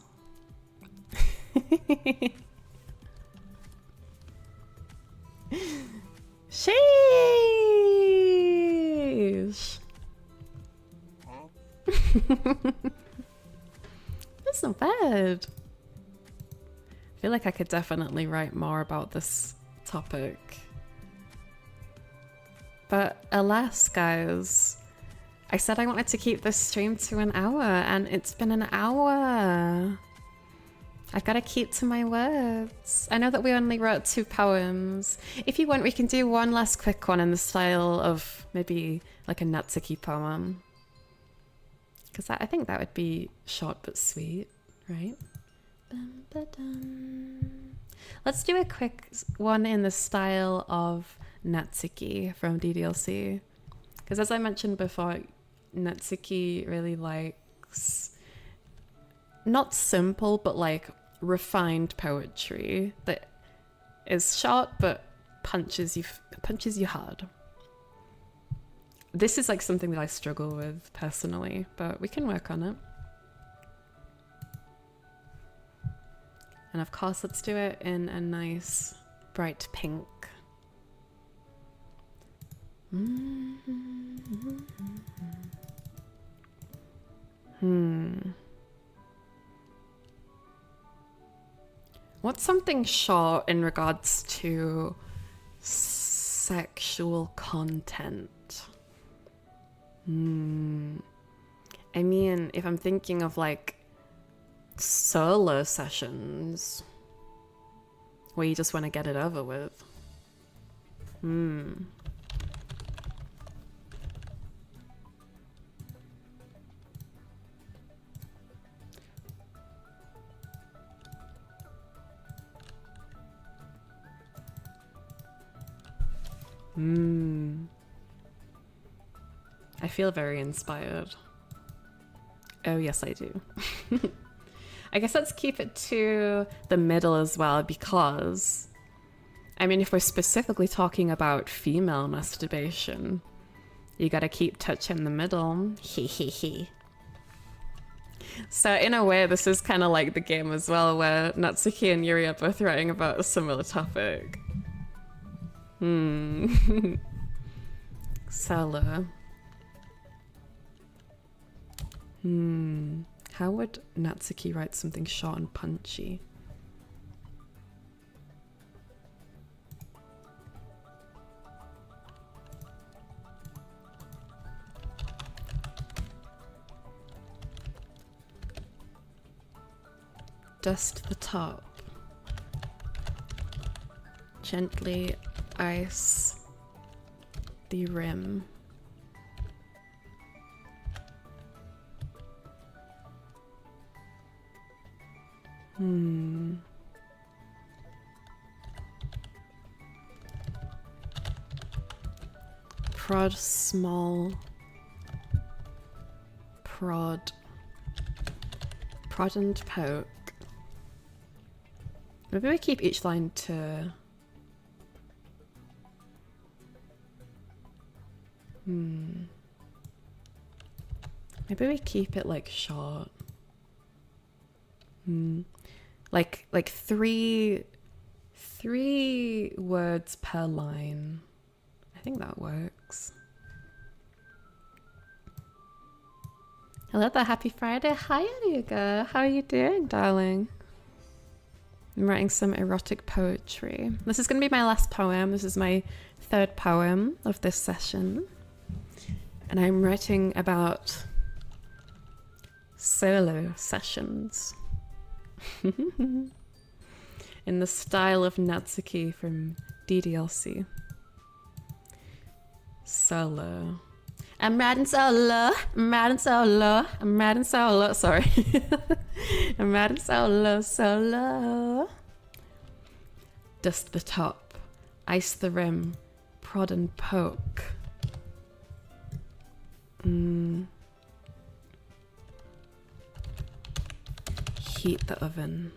Sheesh. That's not bad. I feel like I could definitely write more about this topic. But alas, guys, I said I wanted to keep this stream to an hour, and it's been an hour. I've got to keep to my words. I know that we only wrote 2 poems. If you want, we can do one last quick one in the style of maybe like a Natsuki poem. Because I think that would be short but sweet, right? Dun, ba, dun. Let's do a quick one in the style of Natsuki from DDLC. Because as I mentioned before, Natsuki really likes not simple, but like refined poetry that is short but punches you hard. This is like something that I struggle with personally, but we can work on it. And of course, let's do it in a nice bright pink. What's something short in regards to sexual content? I mean, if I'm thinking of like solo sessions where you just want to get it over with. I feel very inspired. Oh yes, I do. I guess let's keep it to the middle as well, because I mean, if we're specifically talking about female masturbation, you gotta keep touching the middle. He. So in a way, this is kind of like the game as well, where Natsuki and Yuri are both writing about a similar topic. Solo. How would Natsuki write something short and punchy? Dust the top. Gently ice the rim. Prod small. Prod and poke. Maybe we keep each line to... Maybe we keep it like short. Like three words per line. I think that works. Hello there, happy Friday. Hi, Anuga. How are you doing, darling? I'm writing some erotic poetry. This is going to be my last poem. This is my third poem of this session. And I'm writing about solo sessions. In the style of Natsuki from DDLC. Solo. I'm riding solo, I'm riding solo, I'm riding solo, sorry. I'm riding solo, solo. Dust the top, ice the rim, prod and poke. Heat the oven.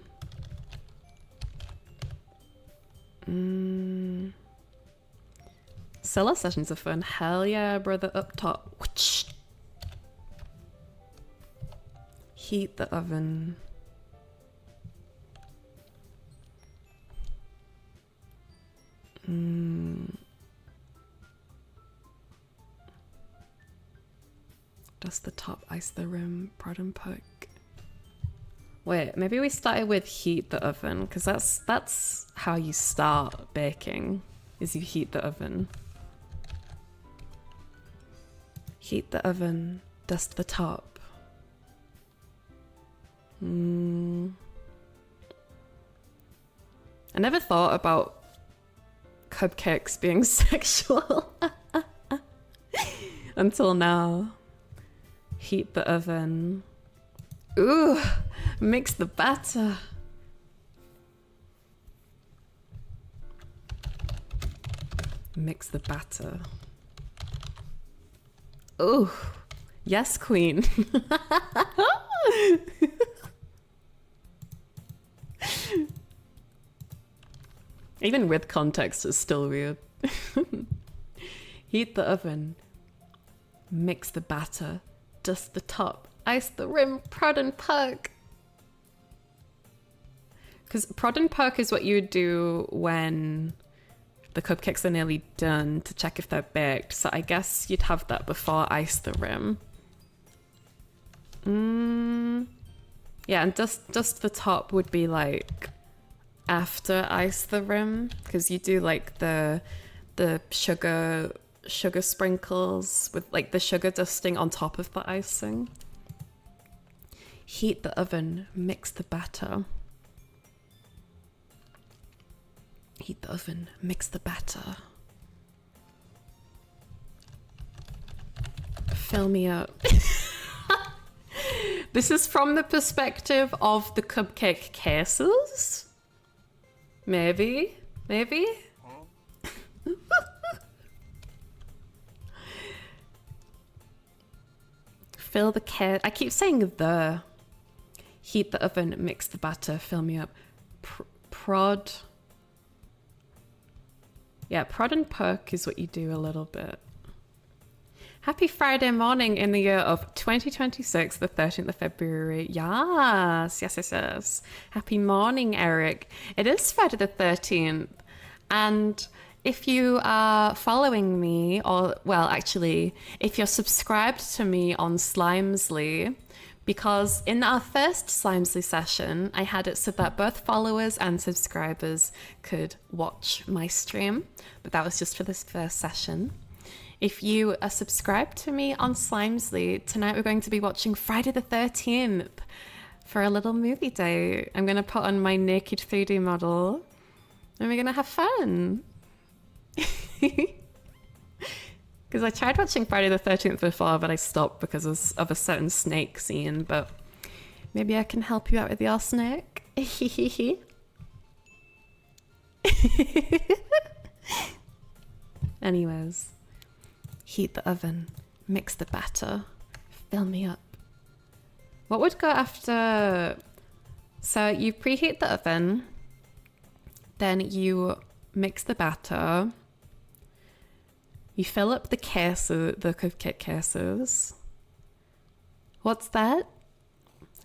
Solo sessions are fun. Hell yeah, brother, up top. Whoosh. Heat the oven. Dust the top, ice the rim, prod and poke. Wait, maybe we started with heat the oven, because that's how you start baking, is you heat the oven. Heat the oven, dust the top. I never thought about cupcakes being sexual until now. Heat the oven. Ooh, mix the batter. mix the batter. Oh, yes, queen. Even with context, it's still weird. Heat the oven. Mix the batter. Dust the top. Ice the rim. Prod and poke. Because prod and poke is what you would do when the cupcakes are nearly done to check if they're baked. So I guess you'd have that before ice the rim. Yeah, and dust the top would be like after ice the rim, because you do like the sugar sprinkles with like the sugar dusting on top of the icing. Heat the oven, mix the batter. Heat the oven, mix the batter. Fill me up. This is from the perspective of the cupcake cases. Maybe. Fill the case. I keep saying the. Heat the oven, mix the batter, fill me up. Prod. Yeah, prod and poke is what you do a little bit. Happy Friday morning in the year of 2026, the 13th of February. Yes. Happy morning, Eric. It is Friday the 13th. And if you are following me, or, well, actually, if you're subscribed to me on Slimesly, because in our first Slimesly session, I had it so that both followers and subscribers could watch my stream, but that was just for this first session. If you are subscribed to me on Slimesly, tonight we're going to be watching Friday the 13th for a little movie day. I'm going to put on my naked 3D model and we're going to have fun. Because I tried watching Friday the 13th before, but I stopped because of a certain snake scene. But maybe I can help you out with your snake. Anyways, heat the oven, mix the batter, fill me up. What would go after? So you preheat the oven, then you mix the batter. You fill up the cupcake cases. What's that?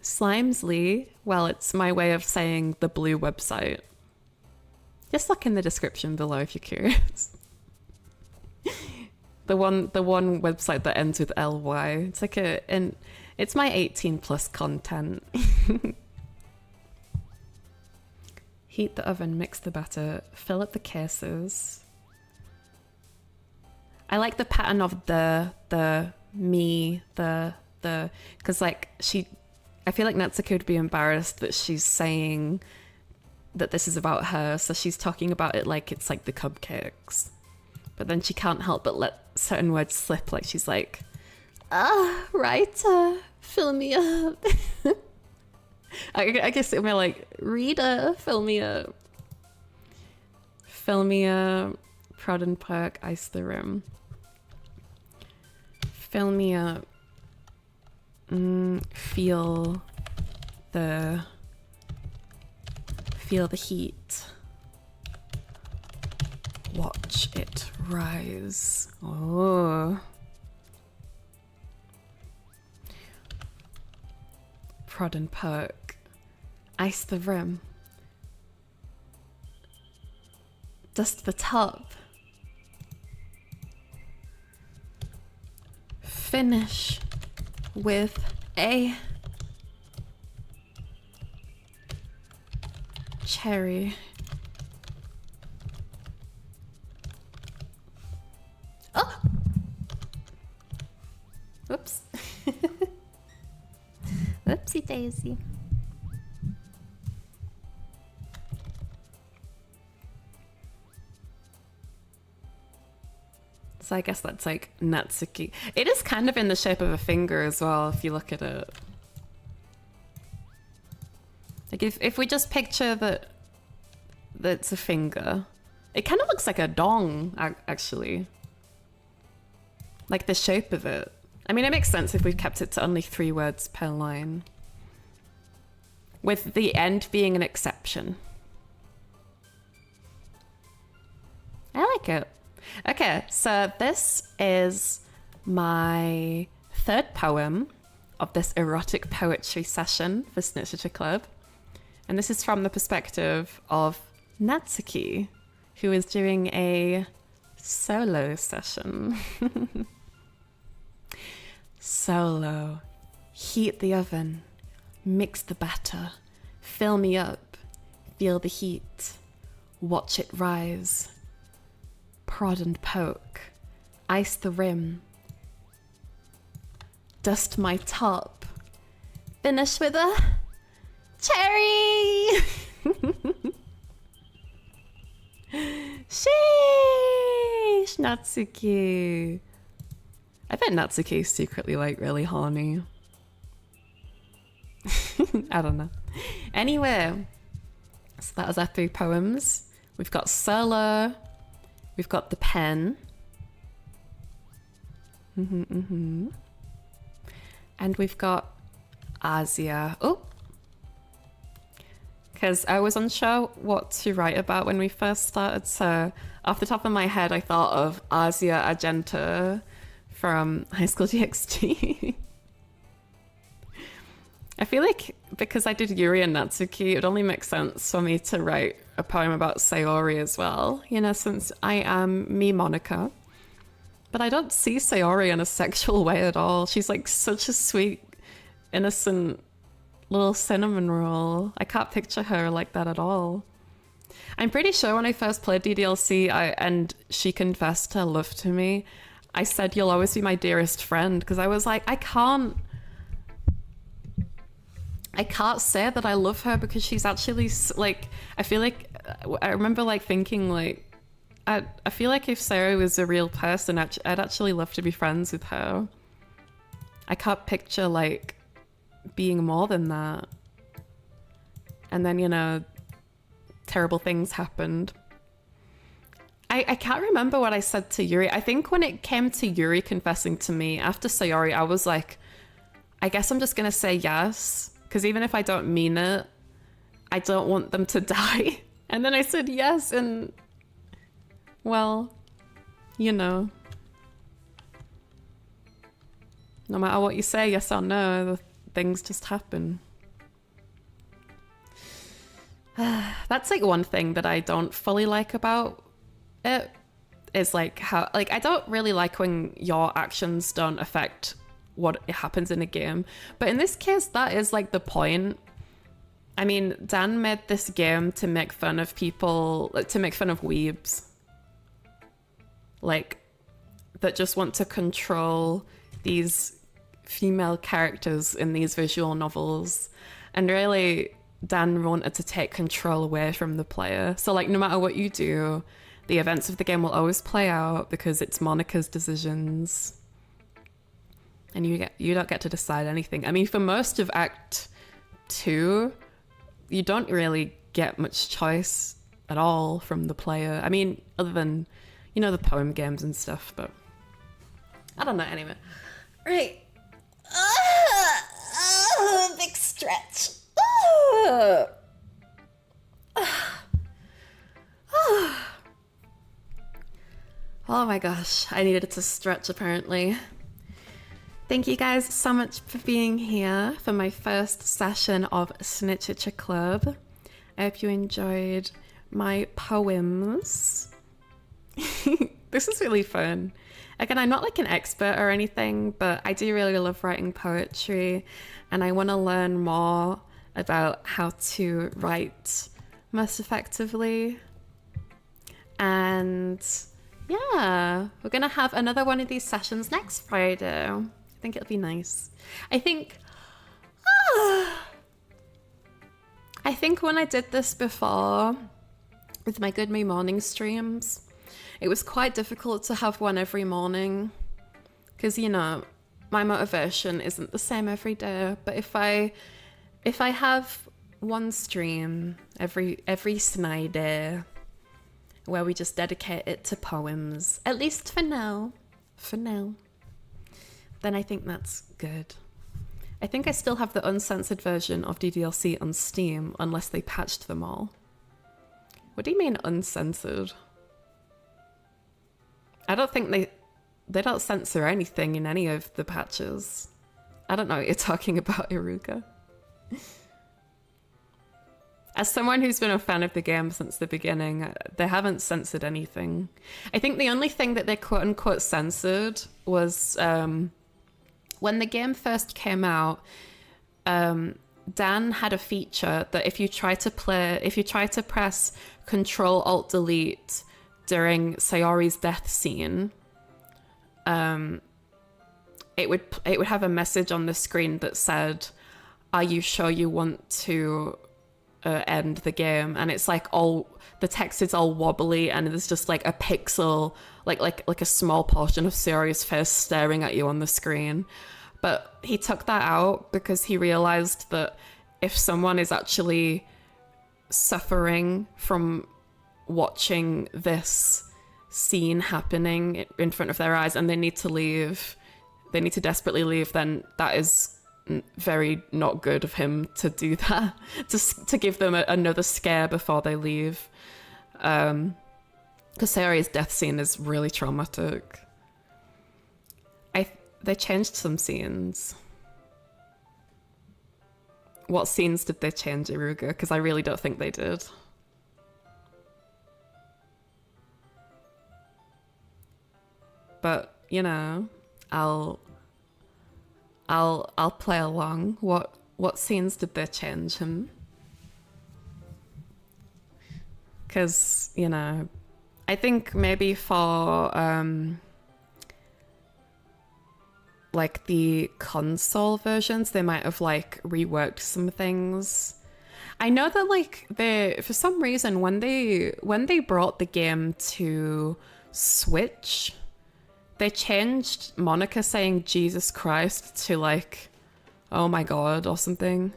Slimesly. Well, it's my way of saying the blue website. Just look in the description below if you're curious. the one website that ends with ly. It's like it's my 18 plus content. Heat the oven, mix the batter, fill up the cases. I like the pattern of the because like I feel like Natsuko would be embarrassed that she's saying that this is about her, so she's talking about it like it's like the cupcakes, but then she can't help but let certain words slip, like she's like, writer, fill me up. I guess it'll be like, reader, fill me up. Fill me up, prod and poke, ice the rim. Fill me up. Feel the heat. Watch it rise. Oh. Prod and poke. Ice the rim. Dust the top. Finish with a cherry. Oh! Whoops. Whoopsie daisy. So I guess that's like Natsuki. It is kind of in the shape of a finger as well, if you look at it. Like if we just picture that it's a finger, It kind of looks like a dong, actually. Like the shape of it. I mean, it makes sense if we've kept it to only 3 words per line. With the end being an exception. I like it. Okay, so this is my 3rd poem of this erotic poetry session for Sniterature Club. And this is from the perspective of Natsuki, who is doing a solo session. Solo. Heat the oven. Mix the batter. Fill me up. Feel the heat. Watch it rise. Prod and poke. Ice the rim. Dust my top. Finish with a cherry! Sheesh, Natsuki. I bet Natsuki is secretly like really horny. I don't know. Anyway, so that was our 3 poems. We've got solo. We've got the pen. And we've got Asia. Oh! Because I was unsure what to write about when we first started, so off the top of my head I thought of Asia Argento from High School DxD. I feel like because I did Yuri and Natsuki, it would only make sense for me to write a poem about Sayori as well, you know, since I am me Monica. But I don't see Sayori in a sexual way at all. She's like such a sweet, innocent little cinnamon roll. I can't picture her like that at all. I'm pretty sure when I first played DDLC and she confessed her love to me, I said, "You'll always be my dearest friend," because I was like, I can't say that I love her because she's actually like, I feel like, I remember like thinking like, I feel like if Sarah was a real person, I'd actually love to be friends with her. I can't picture like being more than that. And then, you know, terrible things happened. I can't remember what I said to Yuri. I think when it came to Yuri confessing to me after Sayori, I was like, I guess I'm just gonna say yes, because even if I don't mean it, I don't want them to die. And then I said yes, and well, you know, no matter what you say, yes or no, the things just happen. That's like one thing that I don't fully like about it, is like how, like, I don't really like when your actions don't affect what happens in a game, but in this case that is like the point. I mean, Dan made this game to make fun of people, like, to make fun of weebs, like, that just want to control these female characters in these visual novels, and really Dan wanted to take control away from the player. So like, no matter what you do, the events of the game will always play out because it's Monica's decisions, and you don't get to decide anything. I mean, for most of Act 2, you don't really get much choice at all from the player. I mean, other than, you know, the poem games and stuff, but I don't know. Anyway, right. Big stretch. Oh my gosh, I needed to stretch apparently. Thank you guys so much for being here for my first session of Sniterature Club. I hope you enjoyed my poems. This is really fun. Again, I'm not like an expert or anything, but I do really love writing poetry, and I want to learn more about how to write most effectively. And yeah, we're gonna have another one of these sessions next Friday. I think it'll be nice. I think when I did this before with my Good Me Morning streams, it was quite difficult to have one every morning because, you know, my motivation isn't the same every day. But if I have one stream every Sunday, where we just dedicate it to poems, at least for now. For now. Then I think that's good. I think I still have the uncensored version of DDLC on Steam, unless they patched them all. What do you mean uncensored? I don't think they don't censor anything in any of the patches. I don't know what you're talking about, Iruka. As someone who's been a fan of the game since the beginning, they haven't censored anything. I think the only thing that they quote-unquote censored was when the game first came out, Dan had a feature that if you try to press Control-Alt-Delete during Sayori's death scene, it would have a message on the screen that said, "Are you sure you want to end the game?" And it's like the text is all wobbly, and there's just like a pixel, like a small portion of Sayori's face staring at you on the screen. But he took that out because he realized that if someone is actually suffering from watching this scene happening in front of their eyes and they need to leave, they need to desperately leave, then that is very not good of him to do that, to give them another scare before they leave. Because Sayori's death scene is really traumatic. They changed some scenes. What scenes did they change, Iruga? Because I really don't think they did. But, you know, I'll play along. What scenes did they change him? Because, you know, I think maybe for like the console versions, they might have like reworked some things. I know that like for some reason when they brought the game to Switch, they changed Monica saying Jesus Christ to like, oh my god, or something.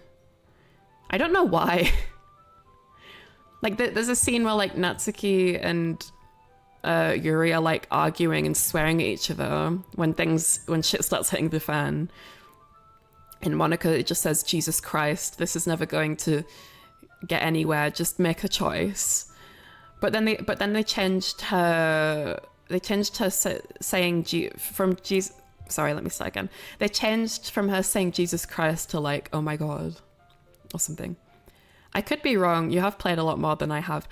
I don't know why. Like there's a scene where like Natsuki and Yuri are like arguing and swearing at each other when shit starts hitting the fan. And Monica just says, Jesus Christ, this is never going to get anywhere, just make a choice. But then they changed her saying from Jesus. Sorry, let me start again. They changed from her saying Jesus Christ to like, oh my god, or something. I could be wrong. You have played a lot more than I have.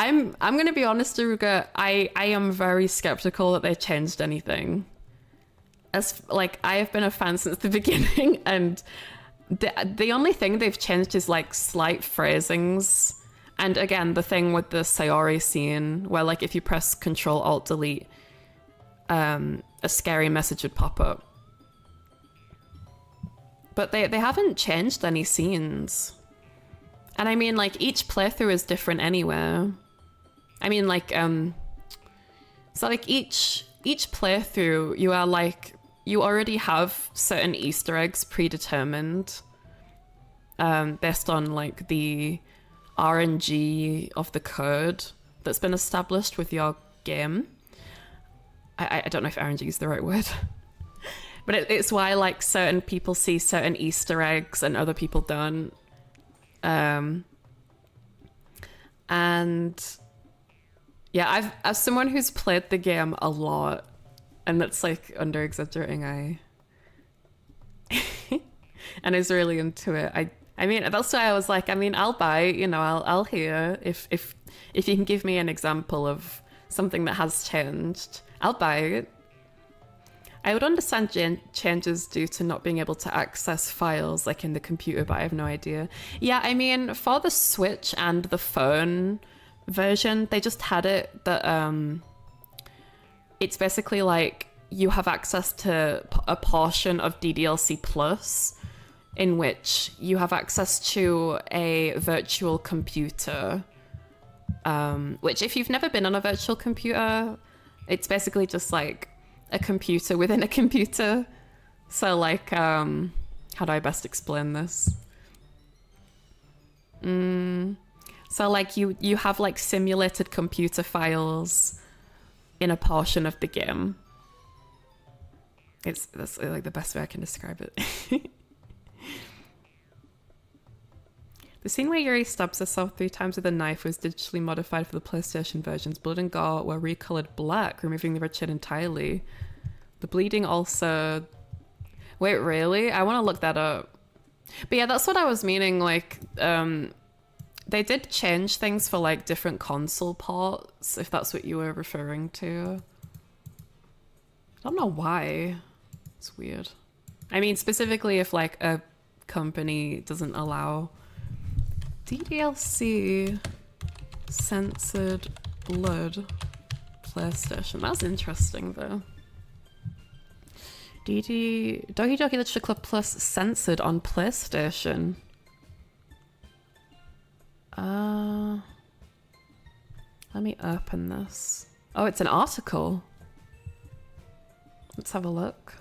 I'm gonna be honest, Aruga. I am very skeptical that they changed anything. As like I have been a fan since the beginning, and the only thing they've changed is like slight phrasings. And again, the thing with the Sayori scene where like if you press Control-Alt-Delete, a scary message would pop up. But they haven't changed any scenes. And I mean, like, each playthrough is different anyway. I mean, like, so like each playthrough, you already have certain Easter eggs predetermined, based on like the RNG of the code that's been established with your game. I don't know if RNG is the right word, but it's why like certain people see certain Easter eggs and other people don't. And yeah, as someone who's played the game a lot, and that's like under exaggerating, and is really into it. I mean, that's why I was like, I mean, I'll buy, you know, I'll hear if you can give me an example of something that has changed, I'll buy it. I would understand changes due to not being able to access files like in the computer, but I have no idea. Yeah, I mean, for the Switch and the phone version, they just had it that it's basically like you have access to a portion of DDLC Plus in which you have access to a virtual computer, which if you've never been on a virtual computer, it's basically just like a computer within a computer. So like, how do I best explain this? So like you have like simulated computer files in a portion of the game. That's like the best way I can describe it. The scene where Yuri stabs herself 3 times with a knife was digitally modified for the PlayStation versions. Blood and gore were recolored black, removing the red shade entirely. The bleeding also... Wait, really? I want to look that up. But yeah, that's what I was meaning. Like, they did change things for like different console ports, if that's what you were referring to. I don't know why. It's weird. I mean, specifically if like a company doesn't allow DDLC censored blood PlayStation. That's interesting though. Doki Doki Literature Club Plus censored on PlayStation. Let me open this. Oh, it's an article. Let's have a look.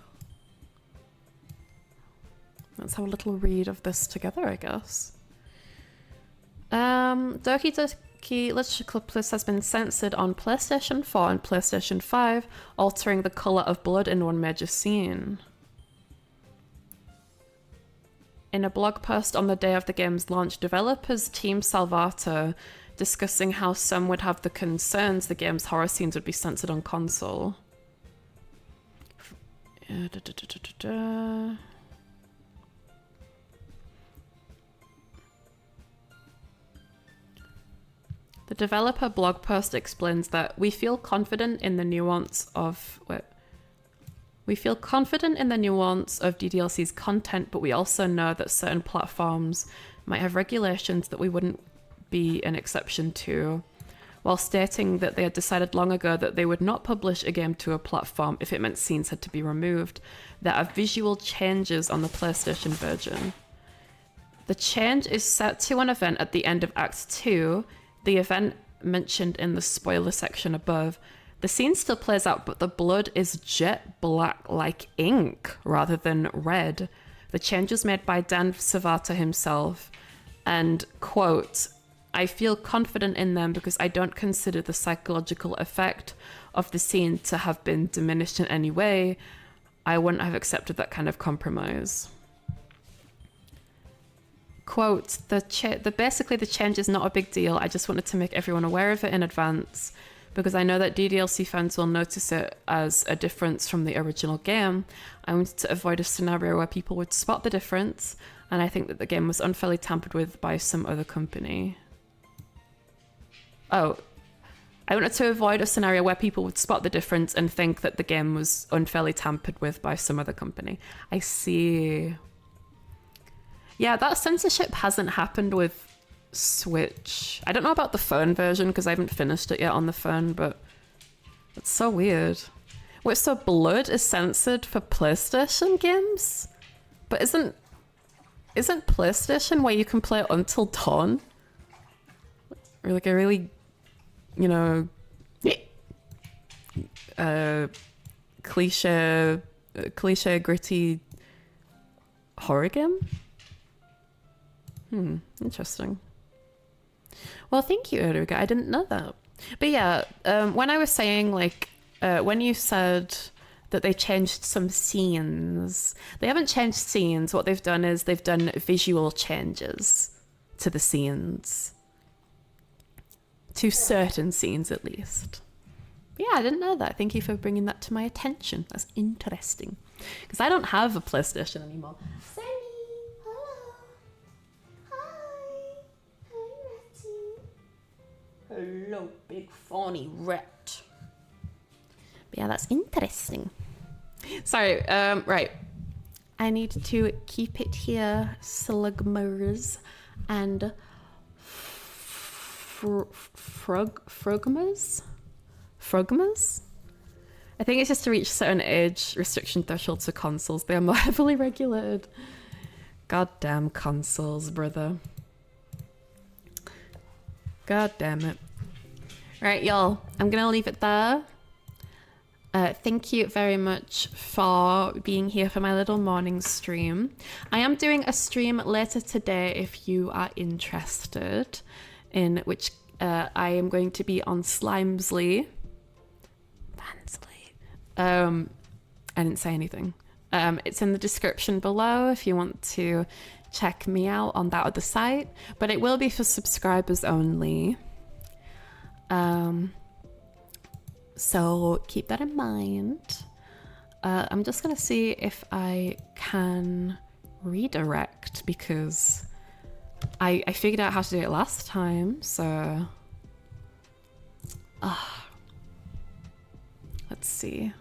Let's have a little read of this together, I guess. Doki Doki Literature Club Plus has been censored on PlayStation 4 and PlayStation 5, altering the colour of blood in one major scene. In a blog post on the day of the game's launch, developers Team Salvato discussing how some would have the concerns the game's horror scenes would be censored on console. The developer blog post explains that we feel confident in the nuance of DDLC's content, but we also know that certain platforms might have regulations that we wouldn't be an exception to, while stating that they had decided long ago that they would not publish a game to a platform if it meant scenes had to be removed. There are visual changes on the PlayStation version. The change is set to an event at the end of Act 2, the event mentioned in the spoiler section above. The scene still plays out, but the blood is jet black like ink rather than red. The change was made by Dan Savata himself, and, quote, I feel confident in them because I don't consider the psychological effect of the scene to have been diminished in any way. I wouldn't have accepted that kind of compromise. Quote, basically the change is not a big deal. I just wanted to make everyone aware of it in advance because I know that DDLC fans will notice it as a difference from the original game. I wanted to avoid a scenario where people would spot the difference, and I think that the game was unfairly tampered with by some other company. Oh, I wanted to avoid a scenario where people would spot the difference and think that the game was unfairly tampered with by some other company. I see. Yeah, that censorship hasn't happened with Switch. I don't know about the phone version because I haven't finished it yet on the phone, but it's so weird. Wait, so blood is censored for PlayStation games? But isn't PlayStation where you can play Until Dawn? Or like a really, you know, cliche gritty horror game? Interesting. Well, thank you, Eruga. I didn't know that. But yeah, when I was saying, like, when you said that they changed some scenes, they haven't changed scenes. What they've done is they've done visual changes to the scenes. To certain scenes, at least. Yeah, I didn't know that. Thank you for bringing that to my attention. That's interesting. Because I don't have a PlayStation anymore. Hello, big fawny rat. But yeah, that's interesting. Sorry, right. I need to keep it here, slugmers and frogmas? Frogmas? I think it's just to reach certain age restriction thresholds for consoles. They are more heavily regulated. Goddamn consoles, brother. God damn it. Right, y'all, I'm gonna leave it there. Thank you very much for being here for my little morning stream. I am doing a stream later today if you are interested. in which I am going to be on Slimesly. I didn't say anything. It's in the description below if you want to check me out on that other site, but it will be for subscribers only. So keep that in mind. I'm just gonna see if I can redirect, because I figured out how to do it last time, so let's see.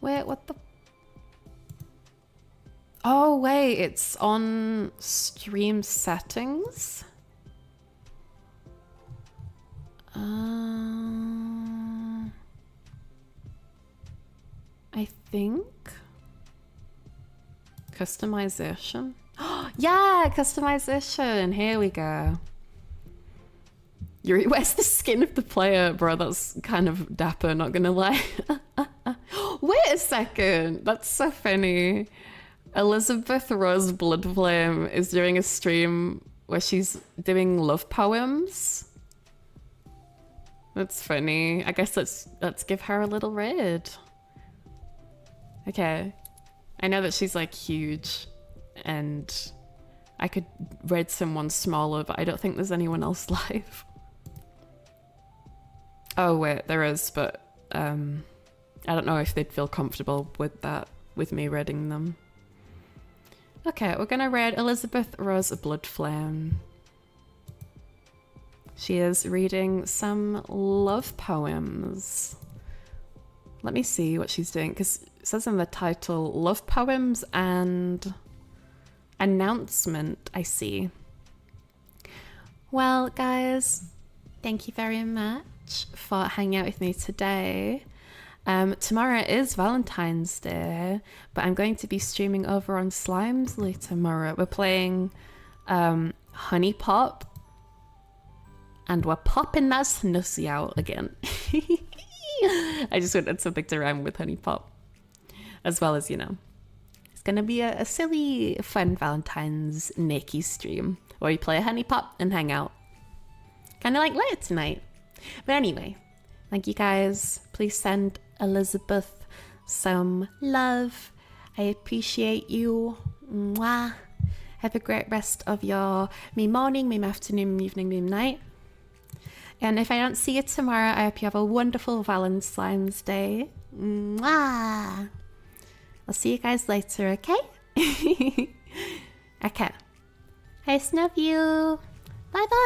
Wait, what the? Oh wait, it's on stream settings. I think customization. Yeah, customization. Here we go. Where's the skin of the player, bro? That's kind of dapper, not gonna lie. Wait a second. That's so funny. Elizabeth Rose Bloodflame is doing a stream where she's doing love poems. That's funny. I guess let's give her a little raid. Okay. I know that she's like huge and I could raid someone smaller, but I don't think there's anyone else live. Oh wait, there is, but I don't know if they'd feel comfortable with that, with me raiding them. Okay, we're gonna raid Elizabeth Rose Bloodflame. She is reading some love poems. Let me see what she's doing, because it says in the title, love poems and announcement, I see. Well, guys, thank you very much for hanging out with me today. Tomorrow is Valentine's Day, but I'm going to be streaming over on Slimesly tomorrow. We're playing Honey Pop, and we're popping that snussy out again. I just wanted something to rhyme with Honey Pop, as well as, you know, it's gonna be a silly, fun Valentine's naked stream where we play Honey Pop and hang out, kind of like later tonight. But anyway, thank you guys. Please send Elizabeth some love. I appreciate you. Mwah. Have a great rest of your morning, afternoon, evening, night. And if I don't see you tomorrow, I hope you have a wonderful Valentine's Day. Mwah. I'll see you guys later, okay? Okay. I snub you. Bye bye.